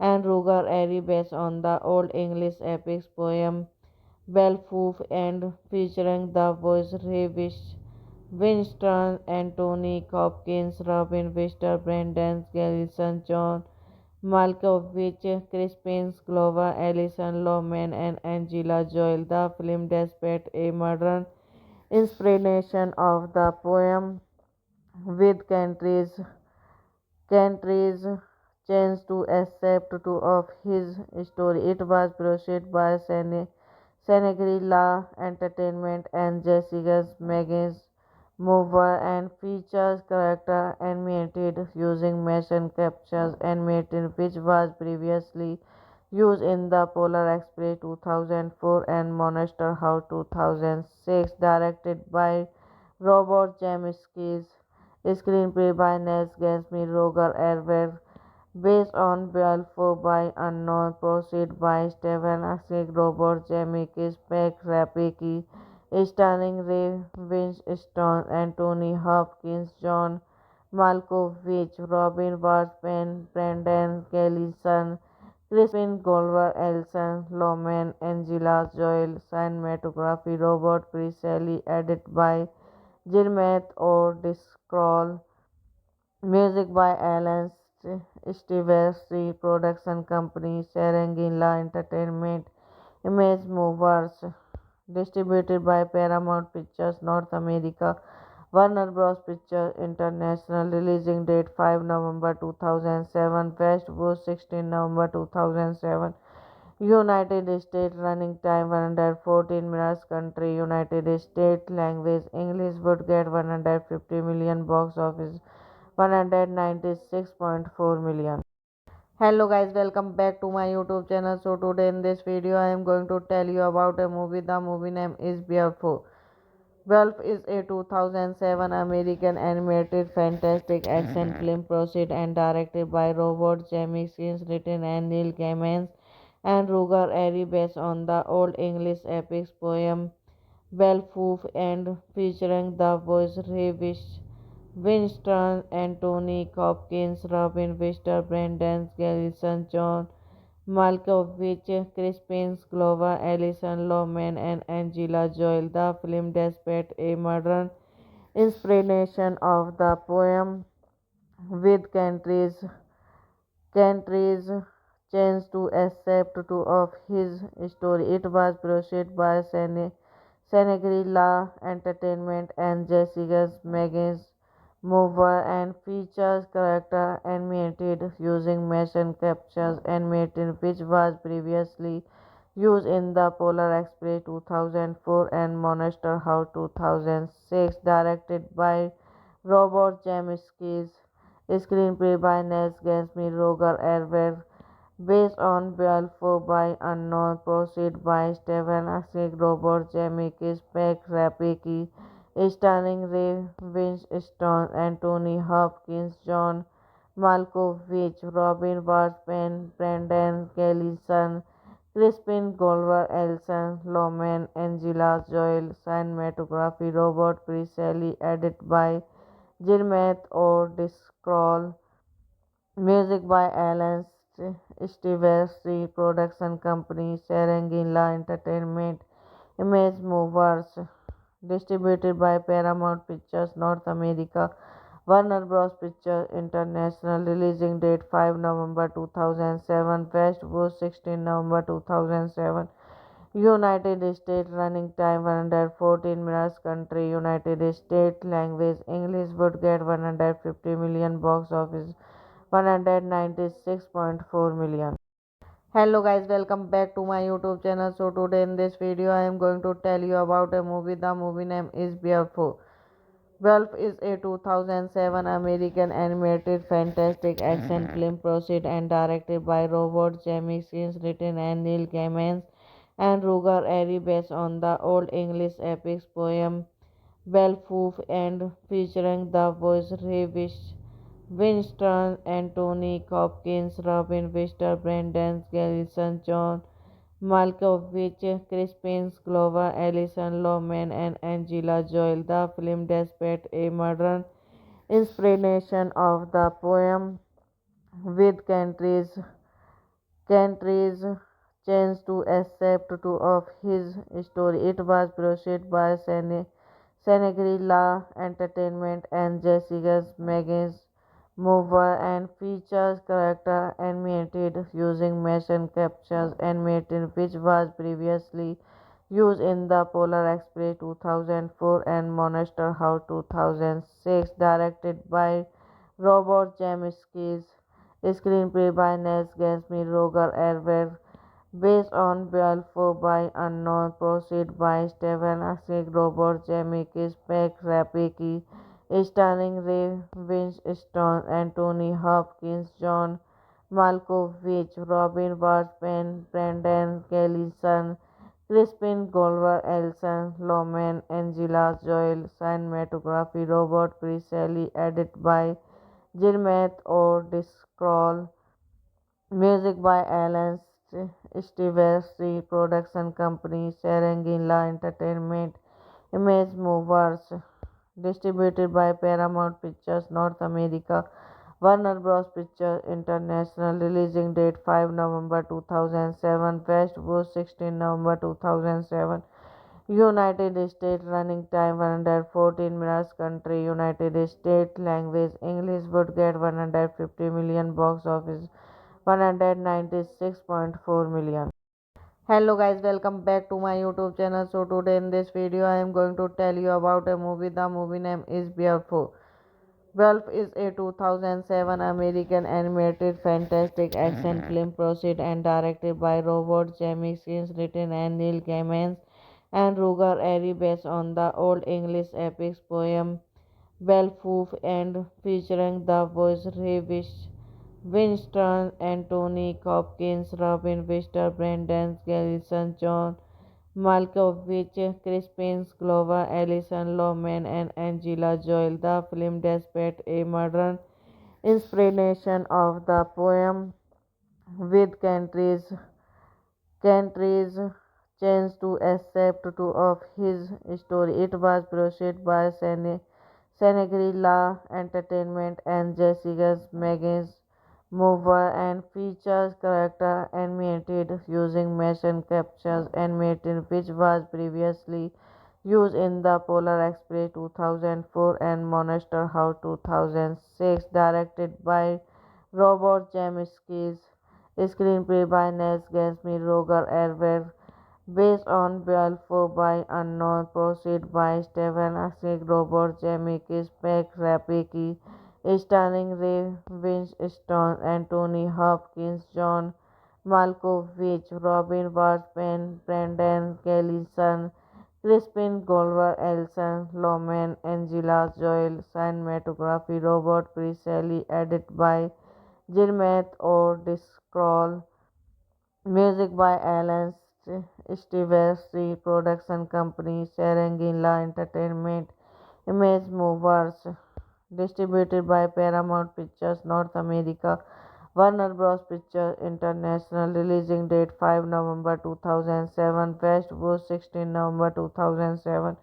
and Roger Airy, based on the Old English epic poem Beowulf and featuring the voice Ray Winston, Anthony Hopkins, Robin Webster, Brendan Gleeson, John Malkovich, Crispin Glover, Alison Lohman, and Angela Jolie. The film, despite a modern inspiration of the poem, with countries changed to accept two of his story. It was produced by Senegrilla Entertainment and Jessica Megan's Mover and features character animated using motion captures animated which was previously used in the Polar Express 2004 and Monster House 2006, directed by Robert Zemeckis, screenplay by Nels Gansby, Roger Ebert, based on Beowulf by Unknown, proceed by Stephen Asik, Robert Zemeckis, Peck Rapeki, starring Ray Winstone, Anthony Hopkins, John Malkovich, Robin Washburn, Brendan Gleeson, Crispin Glover, Alison Lohman, Angela Jolie, cinematography, Robert Presley, edited by Gilmeth or Discroll, music by Alan Stevens, production company, Serengila Entertainment, Image Movers, distributed by Paramount Pictures North America, Warner Bros. Pictures International, releasing date 5 November 2007, West Coast 16 November 2007, United States, running time 114 minutes, country United States, language English, would get 150 million, box office 196.4 million. Hello guys, welcome back to my YouTube channel. So today in this video I am going to tell you about a movie. The movie name is Beowulf. Beowulf is a 2007 American animated fantastic action film produced and directed by Robert Zemeckis, written and Neil Gaiman and Roger Airy, based on the Old English epic poem Beowulf and featuring the voice Ray Winston, Anthony Hopkins, Robin Webster, Brendan Gleeson, John Malkovich, Crispin Glover, Alison Lohman, and Angela Jolie. The film, despite a modern inspiration of the poem, with countries changed to accept two of his story. It was produced by Shangri-La Entertainment and Jessica's Megan's Mover and features character animated using motion captures animated which was previously used in the Polar Express 2004 and Monster House 2006, directed by Robert Zemeckis. Screenplay by Nels Gansby, Roger Ebert, based on Balfour by Unknown, proceed by Stephen Asik, Robert Zemeckis, Peck Rapeki, starring Ray Winstone, Anthony Hopkins, John Malkovich, Robin Wright, Brendan Gleeson, Crispin Glover, Alison Lohman, Angela Jolie, cinematography, Robert Presley, edited by Gilmeth or Discroll, music by Alan Stevens, production company, Serengila Entertainment, Image Movers, distributed by Paramount Pictures North America, Warner Bros. Pictures International, releasing date 5 November 2007, West Coast 16 November 2007, United States, running time 114 minutes, country United States, language English, would get 150 million, box office 196.4 million. Hello guys, welcome back to my YouTube channel. So today in this video I am going to tell you about a movie. The movie name is Beowulf. Beowulf is a 2007 American animated fantastic action film produced and directed by Robert Zemeckis, written and Neil Gaiman and Roger Ebert, based on the Old English epic poem Beowulf and featuring the voice Ray Winston, Anthony Hopkins, Robin Williams, Brendan Gleeson, John Malkovich, Crispin Glover, Alison Lohman, and Angela Jolie. The film, despite a modern inspiration of the poem, with countries changed to accept two of his story. It was produced by Shangri-La Entertainment and Jessica's Megan's Mover and features character animated using motion captures animated which was previously used in the Polar Express 2004 and Monster House 2006, directed by Robert Zemeckis. Screenplay by Nels Gansby, Roger Ebert, based on Balfour by Unknown, proceed by Stephen Asik, Robert Zemeckis, Peck Rapeki, starring Ray Winstone, Anthony Hopkins, John Malkovich, Robin Wright, Brendan Gleeson, Crispin Glover, Alison Lohman, Angela Jolie, cinematography, Robert Presley, edited by Gilmeth or Discroll, music by Alan Stevens, production company, Serengila Entertainment, Image Movers, distributed by Paramount Pictures North America, Warner Bros. Pictures International, releasing date 5 November 2007, West Coast 16 November 2007, United States, running time 114 minutes, country United States, language English, would get 150 million, box office 196.4 million. Hello guys, welcome back to my YouTube channel. So today in this video I am going to tell you about a movie. The movie name is Beowulf. Beowulf is a 2007 American animated fantastic action film produced and directed by Robert Zemeckis, written and Neil Gaiman and Roger Ebert, based on the Old English epic poem Beowulf and featuring the voice Ray Winston, Anthony Hopkins, Robin Williams, Brendan Gleeson, John Malkovich, Crispin Glover, Alison Lohman, and Angela Jolie. The film, despite a modern inspiration of the poem, with countries changed to accept two of his story. It was produced by Shangri-La Entertainment and Jessica's Megan's mover and features character animated using motion captures animated which was previously used in the Polar Express 2004 and Monster House 2006, directed by Robert Zemeckis, screenplay by Nels Gansby, Roger Ebert, based on Balfour by Unknown, proceed by Stephen Asik, Robert Zemeckis, Peck Rapiki, starring Ray Winstone, Anthony Hopkins, John Malkovich, Robin Wright, Brendan Gleeson, Crispin Glover, Elson Lohman, Angela Joel, cinematography, Robert Presley, edited by Gilmeth or Discroll, music by Alan Silvestri, production company Serengila Entertainment, Image Movers, distributed by Paramount Pictures North America, Warner Bros. Pictures International, releasing date 5 November 2007, West Coast 16 November 2007,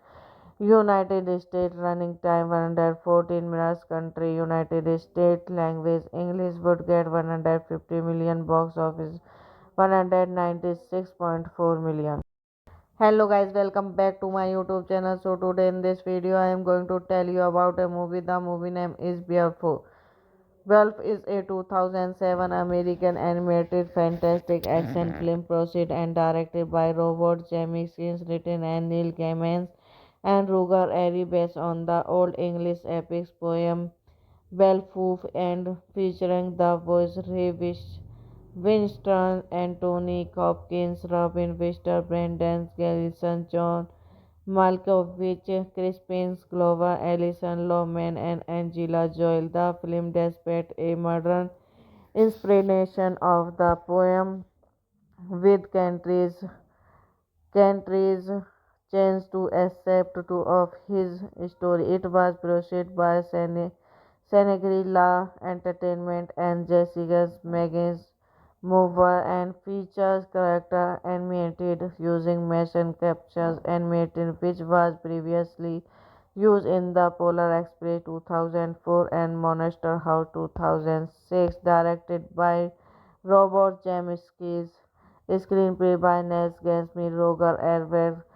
United States, running time 114 minutes, country United States, language English, would get 150 million, box office 196.4 million. Hello guys, welcome back to my YouTube channel. So today in this video I am going to tell you about a movie. The movie name is Beowulf. Beowulf is a 2007 American animated fantastic action film produced and directed by Robert Zemeckis, written and Neil Gaiman and Roger Ebert, based on the Old English epic poem Beowulf and featuring the voice Ray Winston, Anthony Hopkins, Robin Webster, Brendan Gleeson, John Malkovich, Crispin Glover, Alison Lohman, and Angela Joel. The film despite a modern inspiration of the poem with countries changed to accept two of his story. It was produced by Shangri-La Entertainment and Jessica Megan's Mover and features character animated using motion captures animated which was previously used in the Polar Express 2004 and Monster House 2006, directed by Robert Zemeckis, screenplay by Nels Gansby, Roger Ebert,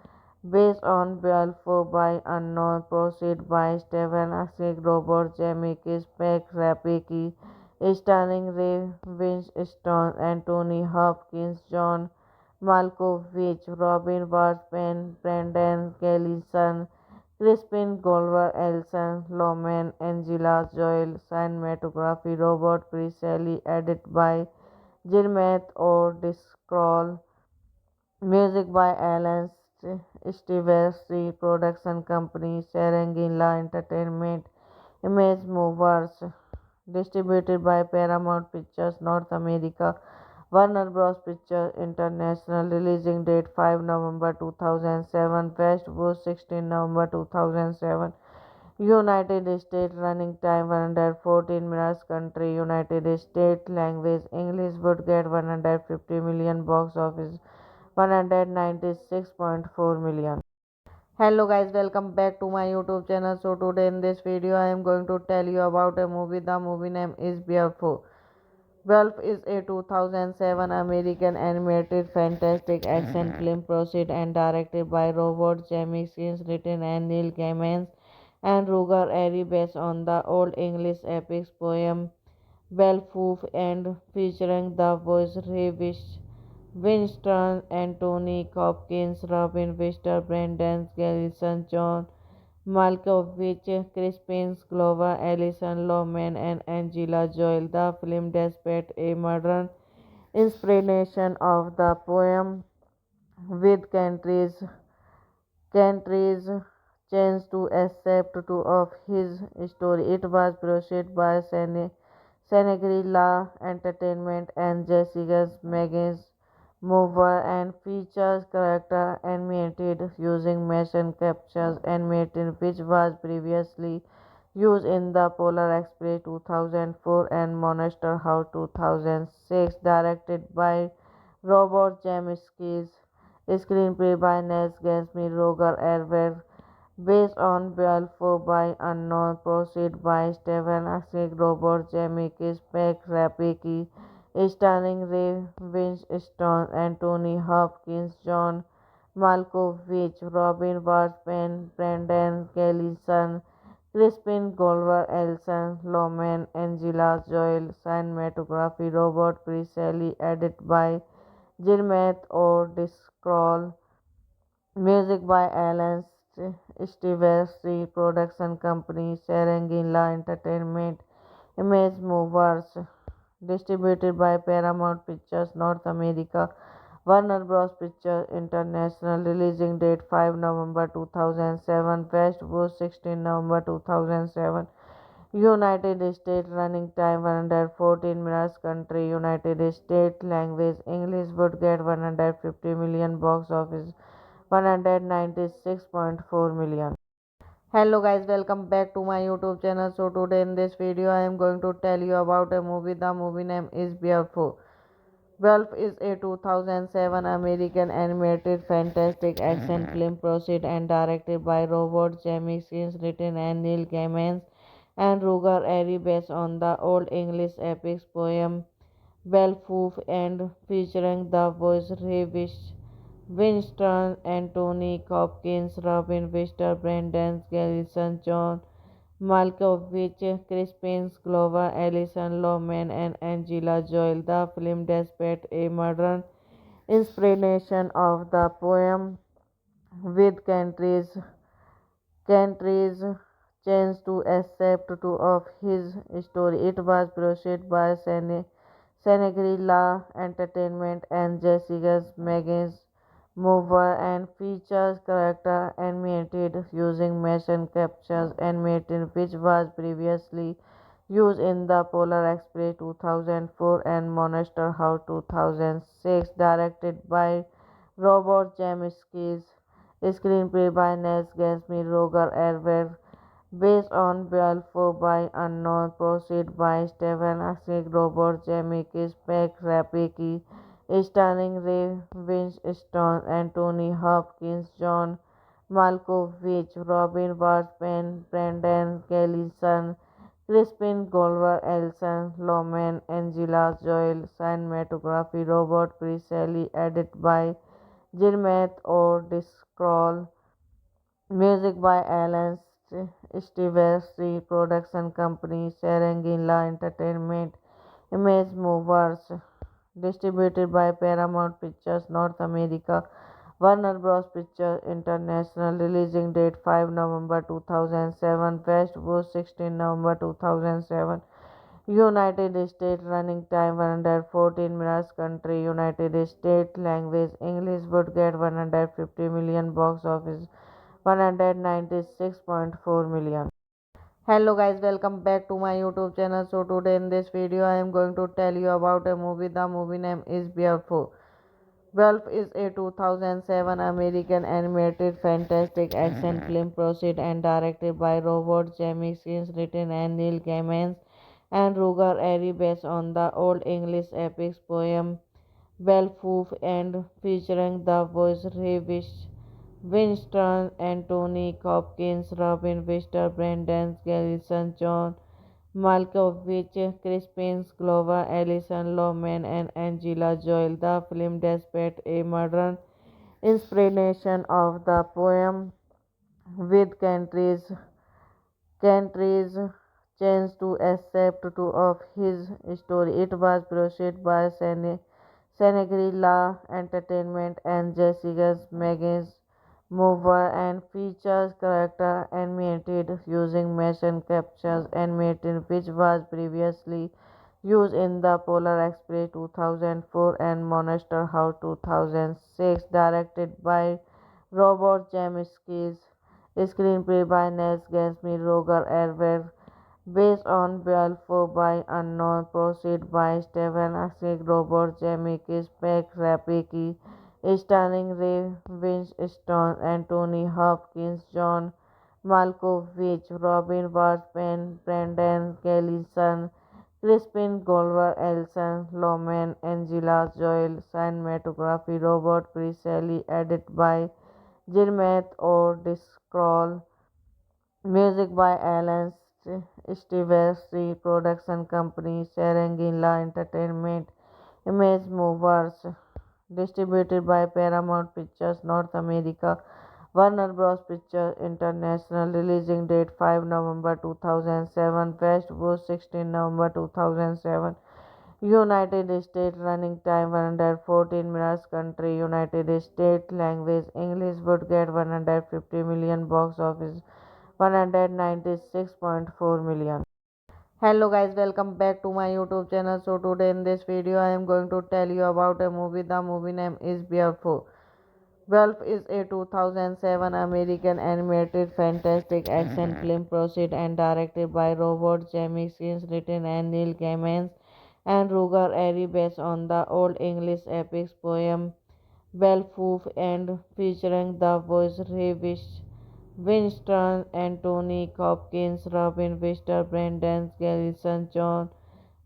based on Balfour by Unknown, proceed by Stephen Asik, Robert Zemeckis, Peck Rapiki, starring Ray Winstone, Anthony Hopkins, John Malkovich, Robin Wright, Brendan Gleeson, Crispin Glover, Elson Lohman, Angela Joel, cinematography, Robert Presley, edited by Gilmeth or Discroll, music by Alan Silvestri, production company Serengila Entertainment, Image Movers, distributed by Paramount Pictures North America, Warner Bros. Pictures International, releasing date 5 November 2007, West Coast 16 November 2007, United States, running time 114 minutes, country United States, language English, would get 150 million, box office 196.4 million. Hello guys, welcome back to my YouTube channel. So today in this video I am going to tell you about a movie. The movie name is Beowulf. Beowulf is a 2007 American animated fantastic action film produced and directed by Robert Zemeckis, written and Neil Gaiman and Roger Ebert, based on the Old English epic poem Beowulf and featuring the voice Ray Winston, Anthony Hopkins, Robin Webster, Brendan Gleeson, John Malkovich, Crispin Glover, Alison Lohman, and Angela Joel. The film despite a modern inspiration of the poem with countries changed to accept two of his story. It was produced by Shangri-La Entertainment and Jessica Megan's Mover and features character animated using motion captures animated which was previously used in the Polar Express 2004 and Monster House 2006, directed by Robert Zemeckis, screenplay by Nels Gansby, Roger Ebert, based on Balfour by Unknown, proceed by Stephen Asik, Robert Zemeckis, Peck Rapicki, starring Ray Winstone, Anthony Hopkins, John Malkovich, Robin Wright, Brendan Gleeson, Crispin Glover, Elson Loman, Angela Joel, cinematography Robert Presley, edited by Gilmeth or Discroll, music by Alan Stevens, production company Serengila Entertainment, Image Movers, distributed by Paramount Pictures North America, Warner Bros. Pictures International, releasing date 5 November 2007, West Coast 16 November 2007, United States, running time 114 minutes, country United States, language English, would get 150 million, box office 196.4 million. Hello guys, welcome back to my YouTube channel. So today in this video I am going to tell you about a movie. The movie name is Beowulf. Wolf is a 2007 American animated fantastic action film produced and directed by Robert Zemeckis, written and Neil Gaiman and Roger Airy, based on the Old English epic poem Beowulf and featuring the voice Ray Winston, Anthony Hopkins, Robin Webster, Brendan Gleeson, John Malkovich, Crispin Glover, Alison Lohman, and Angela Joel. The film, despite a modern inspiration of the poem, with countries changed to accept two of his story. It was produced by Shangri-La Entertainment and Jessica Megan's Mover, and features character animated using motion captures animated, which was previously used in the Polar Express 2004 and Monster House 2006, directed by Robert Zemeckis, screenplay by Nels Gansby, Roger Ebert, based on Balfour by Unknown, proceed by Stephen Asik, Robert Zemeckis, Peck Rapicki, starring Ray Winstone, Anthony Hopkins, John Malkovich, Robin Wright, Brendan Gleeson, Crispin Glover, Elson Loman, Angela Joel, cinematography Robert Presley, edited by Gilmeth or Discroll, music by Alan Stevens, production company Serengila Entertainment, Image Movers, distributed by Paramount Pictures North America, Warner Bros. Pictures International, releasing date 5 November 2007, West Coast 16 November 2007, United States, running time 114 minutes, country United States, language English, would get 150 million, box office 196.4 million. Hello guys, welcome back to my YouTube channel. So today in this video I am going to tell you about a movie. The movie name is Beowulf. Beowulf is a 2007 American animated fantastic action film produced and directed by Robert Zemeckis, written and Neil Gaiman and Roger Airy, based on the Old English epic poem Beowulf and featuring the voice Ray Winston, Anthony Hopkins, Robin Webster, Brendan Gleeson, John Malkovich, Crispin Glover, Alison Lohman, and Angela Joel. The film, despite a modern inspiration of the poem, with countries changed to accept two of his story. It was produced by Shangri-La Entertainment and Jessica Megan's Mover, and features character animated using motion captures animated, which was previously used in the Polar Express 2004 and Monster House 2006, directed by Robert Zemeckis, screenplay by Nels Gansby, Roger Ebert, based on Balfour by Unknown, proceed by Stephen Asik, Robert Zemeckis, Peck Rapicki, starring Ray Winstone, Anthony Hopkins, John Malkovich, Robin Wright, Brendan Gleeson, Crispin Glover, Elson Loman, Angela Joel, cinematography Robert Presley, edited by Jirmeth or Discroll. Music by Alan Stevestri, Production Company, Serengila Entertainment, Image Movers, distributed by Paramount Pictures North America, Warner Bros. Pictures International, releasing date 5 November 2007, West Coast 16 November 2007, United States running time 114 minutes, country United States, language English, would get 150 million, box office 196.4 million. Hello guys, welcome back to my YouTube channel. So today in this video I am going to tell you about a movie. The movie name is Beautiful. Wolf is a 2007 American animated fantastic action film produced and directed by Robert Zemeckis, written and Neil Gaiman and Ruger Airy, based on the Old English epic poem Beowulf and featuring the voice Ray Winston, Anthony Hopkins, Robin Webster, Brendan Gleeson, John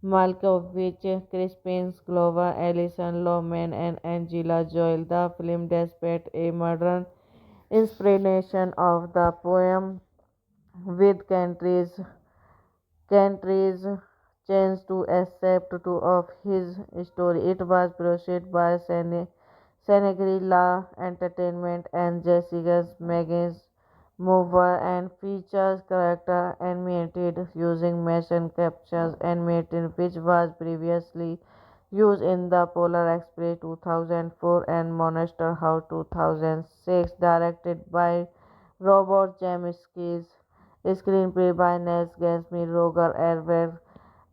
Malkovich, Crispin Glover, Alison Lohman, and Angela Jolie. The film, despite a modern inspiration of the poem, with countries changed to accept two of his story. It was produced by Shangri-La Entertainment and Jessica Megan's Mover, and features character animated using motion captures animated, which was previously used in the Polar Express 2004 and Monster House 2006, directed by Robert Zemeckis, screenplay by Nels Gansby, Roger Ebert,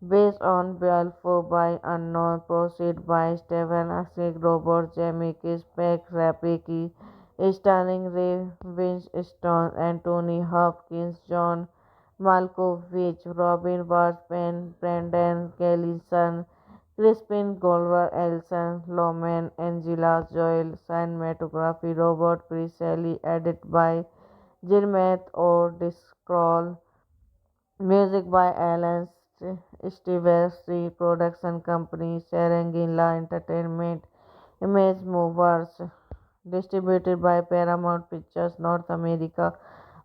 based on Beowulf by Unknown, proceed by Stephen Asnick, Robert Zemeckis, Peck Rapeki, starring Ray Winstone, Anthony Hopkins, John Malkovich, Robin Wright, Brendan Gleeson, Crispin Glover, Alison Lohman, Angela Jolie, cinematography, Robert Presley, edited by Jirmeth or Discroll, music by Alan Stevestri, Production Company, Serengila Entertainment, Image Movers, distributed by Paramount Pictures North America,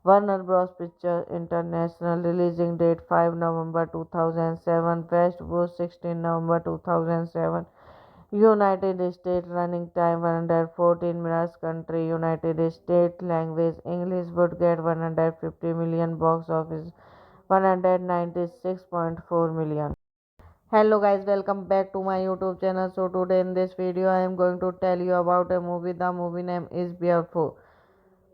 Warner Bros. Pictures International, releasing date 5 November 2007, West Coast 16 November 2007, United States running time 114 minutes, country United States, language English, would get 150 million, box office 196.4 million. Hello guys, welcome back to my YouTube channel. So today in this video I am going to tell you about a movie. The movie name is Beautiful.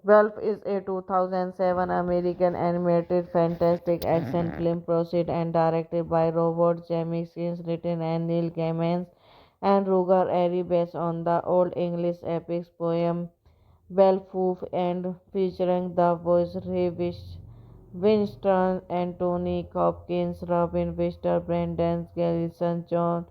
Wolf is a 2007 American animated fantastic action film produced and directed by Robert Zemeckis, written and Neil Gaiman and Ruger Airy, based on the Old English epic poem Beowulf, and featuring the voice Ray Winston, Anthony Hopkins, Robin Webster, Brendan Gleeson, John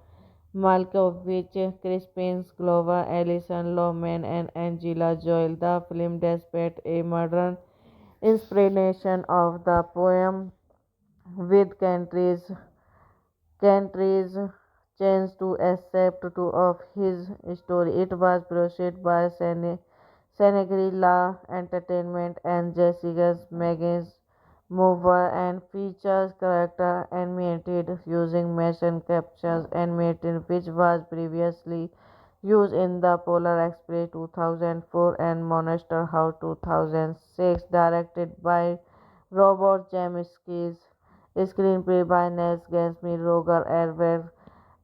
Malkovich, Crispin Glover, Alison Lohman, and Angela Jolie. The film, despite a modern inspiration of the poem, with countries changed to accept two of his story. It was produced by Shangri-La Entertainment and Jessica Megan's Mover, and features character animated using motion captures animated, which was previously used in the Polar Express 2004 and Monster House 2006, directed by Robert Zemeckis, screenplay by Nels Gansby, Roger Ebert,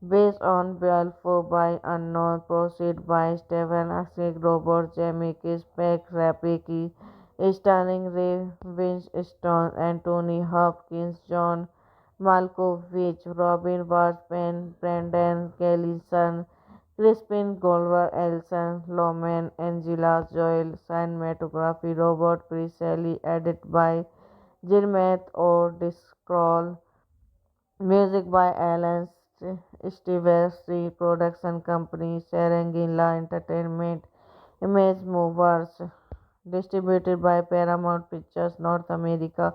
based on Beowulf by Unknown, proceed by Stephen Asnick, Robert Zemeckis, Peck Rapeki, starring Ray Winstone, Anthony Hopkins, John Malkovich, Robin Wright, Brendan Gleeson, Crispin Glover, Alison Lohman, Angela Jolie, cinematography, Robert Presley, edited by Jirmeth or Discroll, music by Alan Stevestri, Production Company, Serengila Entertainment, Image Movers, distributed by Paramount Pictures North America,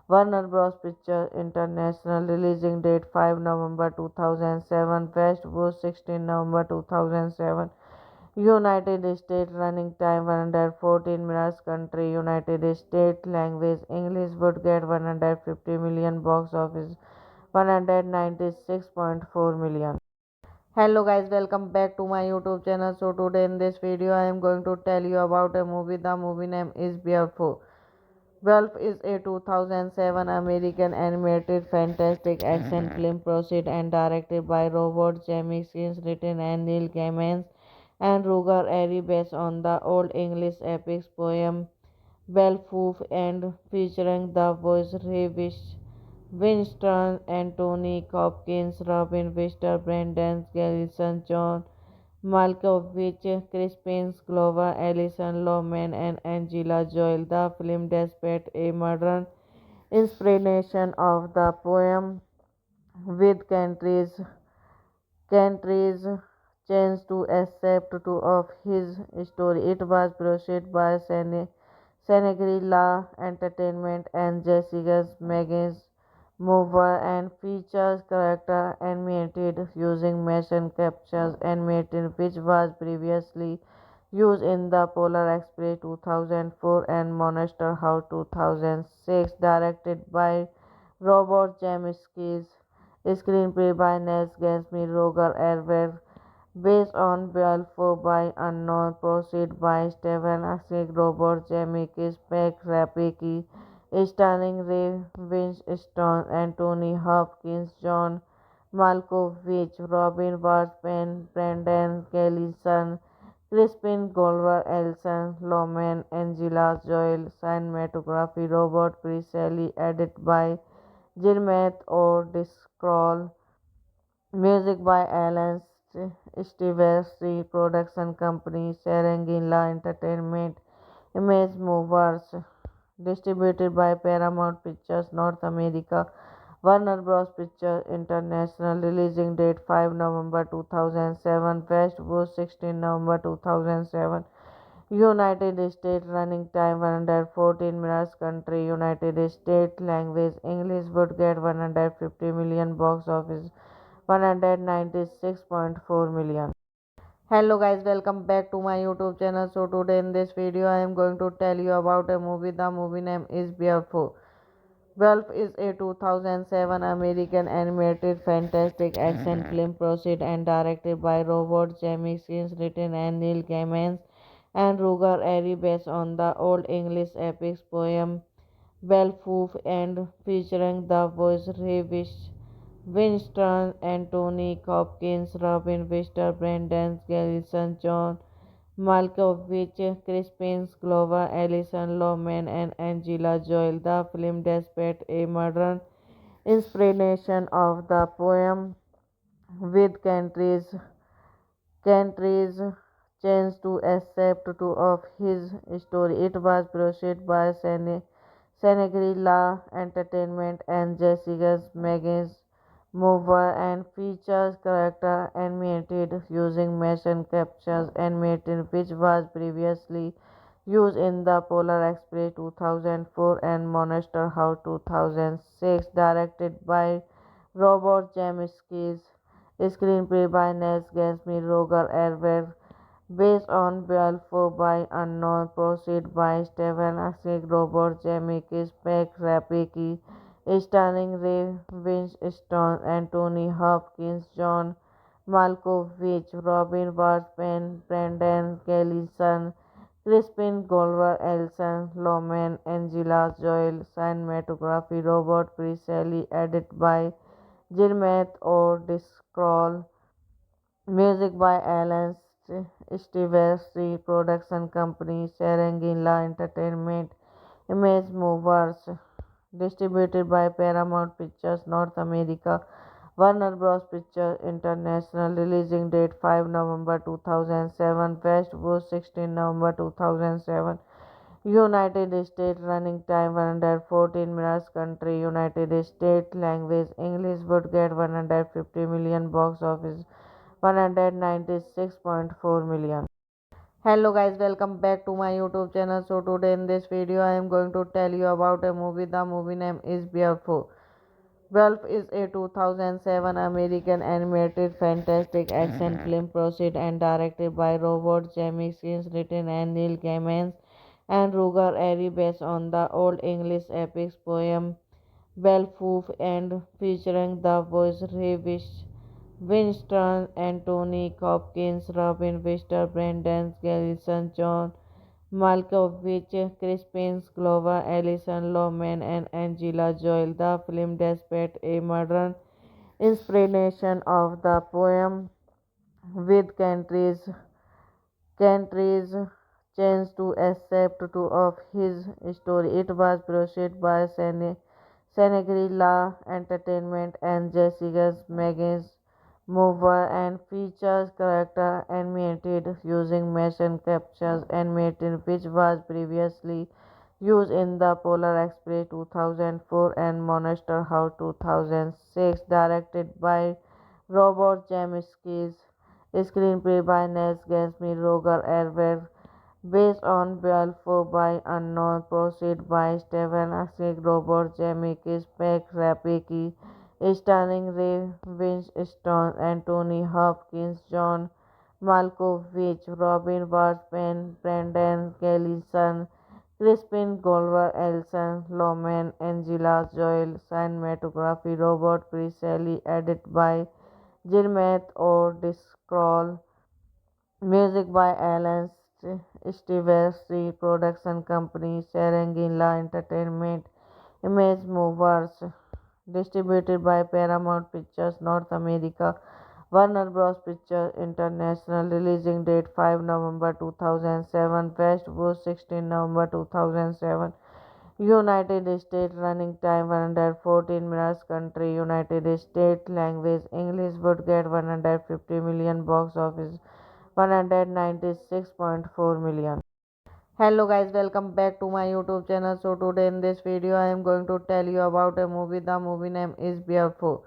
Warner Bros. Pictures International, releasing date 5 November 2007, West Coast 16 November 2007, United States running time 114 minutes. Country United States. Language English. Would get 150 million. Box office 196.4 million. Hello guys, welcome back to my YouTube channel. So today in this video I am going to tell you about a movie. The movie name is Beautiful. Wolf is a 2007 American animated fantastic action film produced and directed by Robert Zemeckis, written and Neil Gaiman and Roger Airy, based on the Old English epic poem Beowulf and featuring the voice Ray Winston, Anthony Hopkins, Robin Williams, Brendan Gleeson, John Malkovich, Crispin Glover, Alison Lohman, and Angela Jolie. The film despite a modern inspiration of the poem, with countries changed to accept two of his story. It was produced by Shangri-La Entertainment and Jessica Megan's Mover and features character animated using motion captures animated, which was previously used in the Polar Express 2004 and Monster House 2006, directed by Robert Zemeckis, screenplay by Nels Gansby, Roger Ebert, based on Beowulf by Unknown, produced by Steven Spielberg, Robert Zemeckis, Pat Rapeki, starring Ray Winstone, Anthony Hopkins, John Malkovich, Robin Wright, Brendan Gleeson, Crispin Glover, Alison Lohman, Angela Jolie, cinematography, Robert Presley, edited by Gilmeth O'Driscoll, music by Alan Silvestri, production company Serengila Entertainment, Image Movers, distributed by Paramount Pictures North America, Warner Bros. Pictures International, releasing date 5 November 2007, West Coast 16 November 2007, United States running time 114 minutes, country United States, language English, would get 150 million, box office 196.4 million. Hello guys, welcome back to my YouTube channel. So today in this video I am going to tell you about a movie. The movie name is Beautiful. Wolf is a 2007 American animated fantastic action film produced and directed by Robert Zemeckis, written and Neil Gaiman and Roger Airy, based on the Old English epic poem Beowulf and featuring the voice Ray Winston, Anthony Hopkins, Robin Williams, Brendan Gleeson, John Malkovich, Crispin Glover, Alison Lohman, and Angela Jolie. The film despite a modern inspiration of the poem, with countries changed to accept two of his story. It was produced by Shangri-La Entertainment and Jessica Megan's Mover and features character animated using motion captures animated, which was previously used in the Polar Express 2004 and Monster House 2006, directed by Robert Zemeckis, screenplay by Nels Gansby, Roger Ebert, based on Beowulf by Unknown, produced by Steven Spielberg, Robert Zemeckis, Pat Rapeki, starring Ray Winstone, Anthony Hopkins, John Malkovich, Robin Wright, Brendan Gleeson, Crispin Glover, Alison Lohman, Angela Jolie, cinematography, Robert Presley, edited by Gilmeth O'Driscoll, music by Alan Silvestri, production company Serengila Entertainment, Image Movers, distributed by Paramount Pictures North America, Warner Bros. Pictures International, releasing date 5 November 2007, West Coast 16 November 2007, United States running time 114 minutes, country United States, language English, would get 150 million, box office 196.4 million. Hello guys, welcome back to my YouTube channel. So today in this video I am going to tell you about a movie. The movie name is Beautiful. Wolf is a 2007 American animated fantastic action film produced and directed by Robert Zemeckis, written and Neil Gaiman and Roger Airy, based on the Old English epic poem Beowulf and featuring the voice Ray Winston, Anthony Hopkins, Robin Wright, Brendan Gleeson, John Malkovich, Crispin Glover, Alison Lohman, and Angela Jolie. The film depicts a modern inspiration of the poem with countries changed to accept two of his story. It was produced by Senegrilla Entertainment and Jessica Megan's Mover and features character animated using motion captures animated which was previously used in the Polar Express 2004 and Monster House 2006, directed by Robert Zemeckis, screenplay by Nels Gansby, Roger Ebert, based on Beowulf by Unknown, produced by Steven Spielberg, Robert Zemeckis, Pat Rapeki, starring Ray Winstone, Anthony Hopkins, John Malkovich, Robin Wright, Brendan Gleeson, Crispin Glover, Alison Lohman, Angela Jolie, cinematography, Robert Presley, edited by Gilmeth or Discroll, music by Alan Silvestri, production company Serengila Entertainment, Image Movers, distributed by Paramount Pictures North America, Warner Bros. Pictures International, releasing date 5 November 2007, West Coast 16 November 2007, United States, running time 114 minutes, country United States, language English, would get 150 million, box office 196.4 million. Hello guys, welcome back to my YouTube channel. So today in this video I am going to tell you about a movie. The movie name is Beowulf.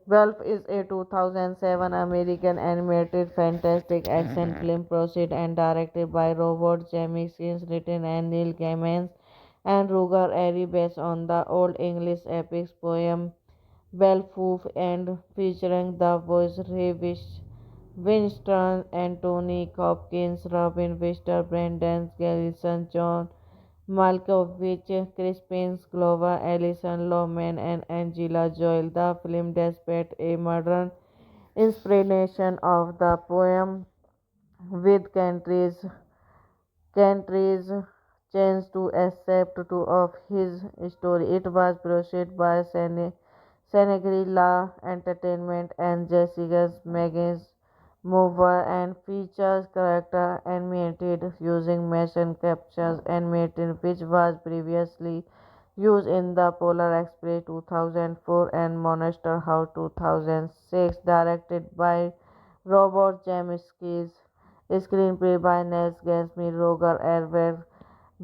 Wolf is a 2007 American animated fantastic action film produced and directed by Robert Zemeckis, written and Neil Gaiman and Roger Airy, based on the Old English epic poem Beowulf and featuring the voice Ray Winston, Anthony Hopkins, Robin Wright, Brendan Gleeson, John Malkovich, Crispin Glover, Alison Lohman, and Angela Jolie. The film depicts a modern inspiration of the poem with countries changed to accept two of his story. It was produced by Senegrilla Entertainment and Jessica Megan's Mover and features character animated using motion captures animated which was previously used in the Polar Express 2004 and Monster House 2006, directed by Robert Zemeckis, screenplay by Nels Gansby, Roger Ebert,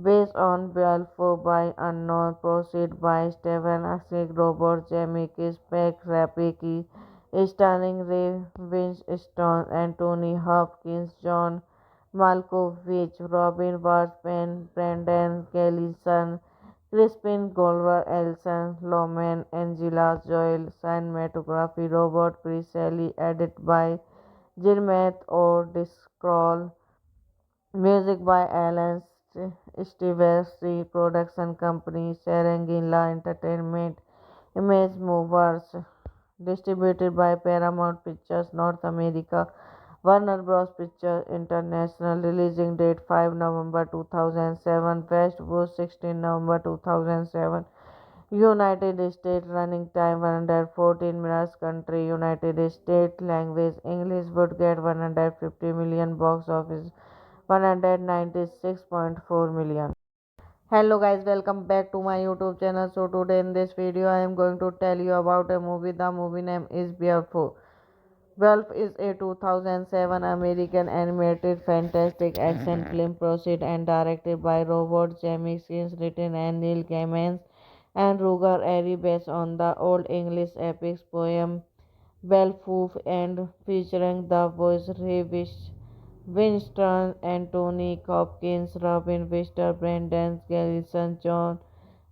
based on Beowulf by Unknown, produced by Steven Spielberg, Robert Zemeckis, Pat Rapeki, starring Ray Winstone, Anthony Hopkins, John Malkovich, Robin Wright, Brendan Gleeson, Crispin Glover, Alison Lohman, Angela Jolie, cinematography, Robert Presley, edited by Gilmeth or Discroll, music by Alan Silvestri, production company Serengila Entertainment, Image Movers, distributed by Paramount Pictures North America, Warner Bros. Pictures International, releasing date 5 November 2007, West Coast 16 November 2007, United States, running time 114 minutes, country United States, language English, would get 150 million, box office 196.4 million. Hello guys, welcome back to my YouTube channel. So today in this video I am going to tell you about a movie. The movie name is Beowulf. Wolf is a 2007 American animated fantastic action film produced and directed by Robert Zemeckis, written and Neil Gaiman and Roger Airy, based on the Old English epic poem Beowulf and featuring the voice Ray Winston, Anthony Hopkins, Robin Wright, Brendan Gleeson, John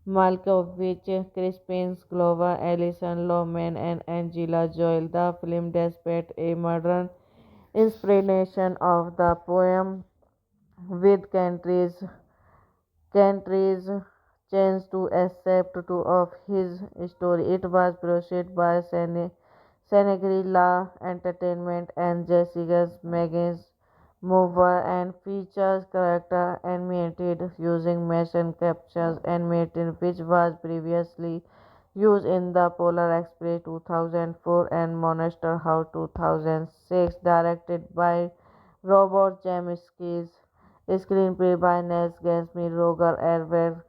Malkovich, Crispin Glover, Alison Lohman, and Angela Jolie. The film, despite a modern inspiration of the poem, with countries changed to accept two of his story. It was produced by Senegrilla Entertainment and Jessica Megan's Mover and features character animated using motion captures animated which was previously used in the Polar Express 2004 and Monster House 2006, directed by Robert Zemeckis, screenplay by Nels Gansby, Roger Ebert,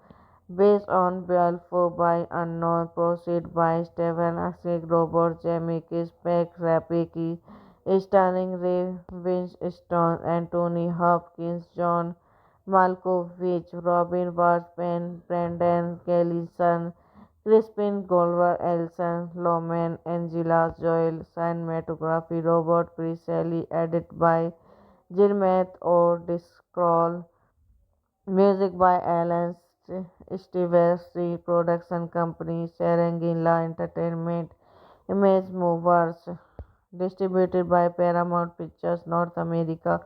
based on Balfour by Unknown, proceed by Stephen Asik, Robert Zemeckis, Peck Rapicki, starring Ray Winstone, Anthony Hopkins, John Malkovich, Robin Wright, Brendan Gleeson, Crispin Glover, Alison Lohman, Angela Jolie, cinematography, Robert Presley, edited by Gilmeth or Discroll, music by Alan Silvestri, production company Serengila Entertainment, Image Movers, distributed by Paramount Pictures North America,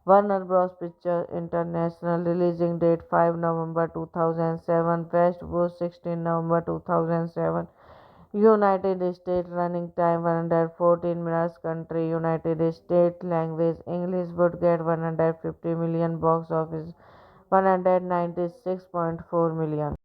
Warner Bros. Pictures International, releasing date 5 November 2007, West Coast 16 November 2007, United States running time 114 minutes, country United States, language English, would get 150 million, box office 196.4 million.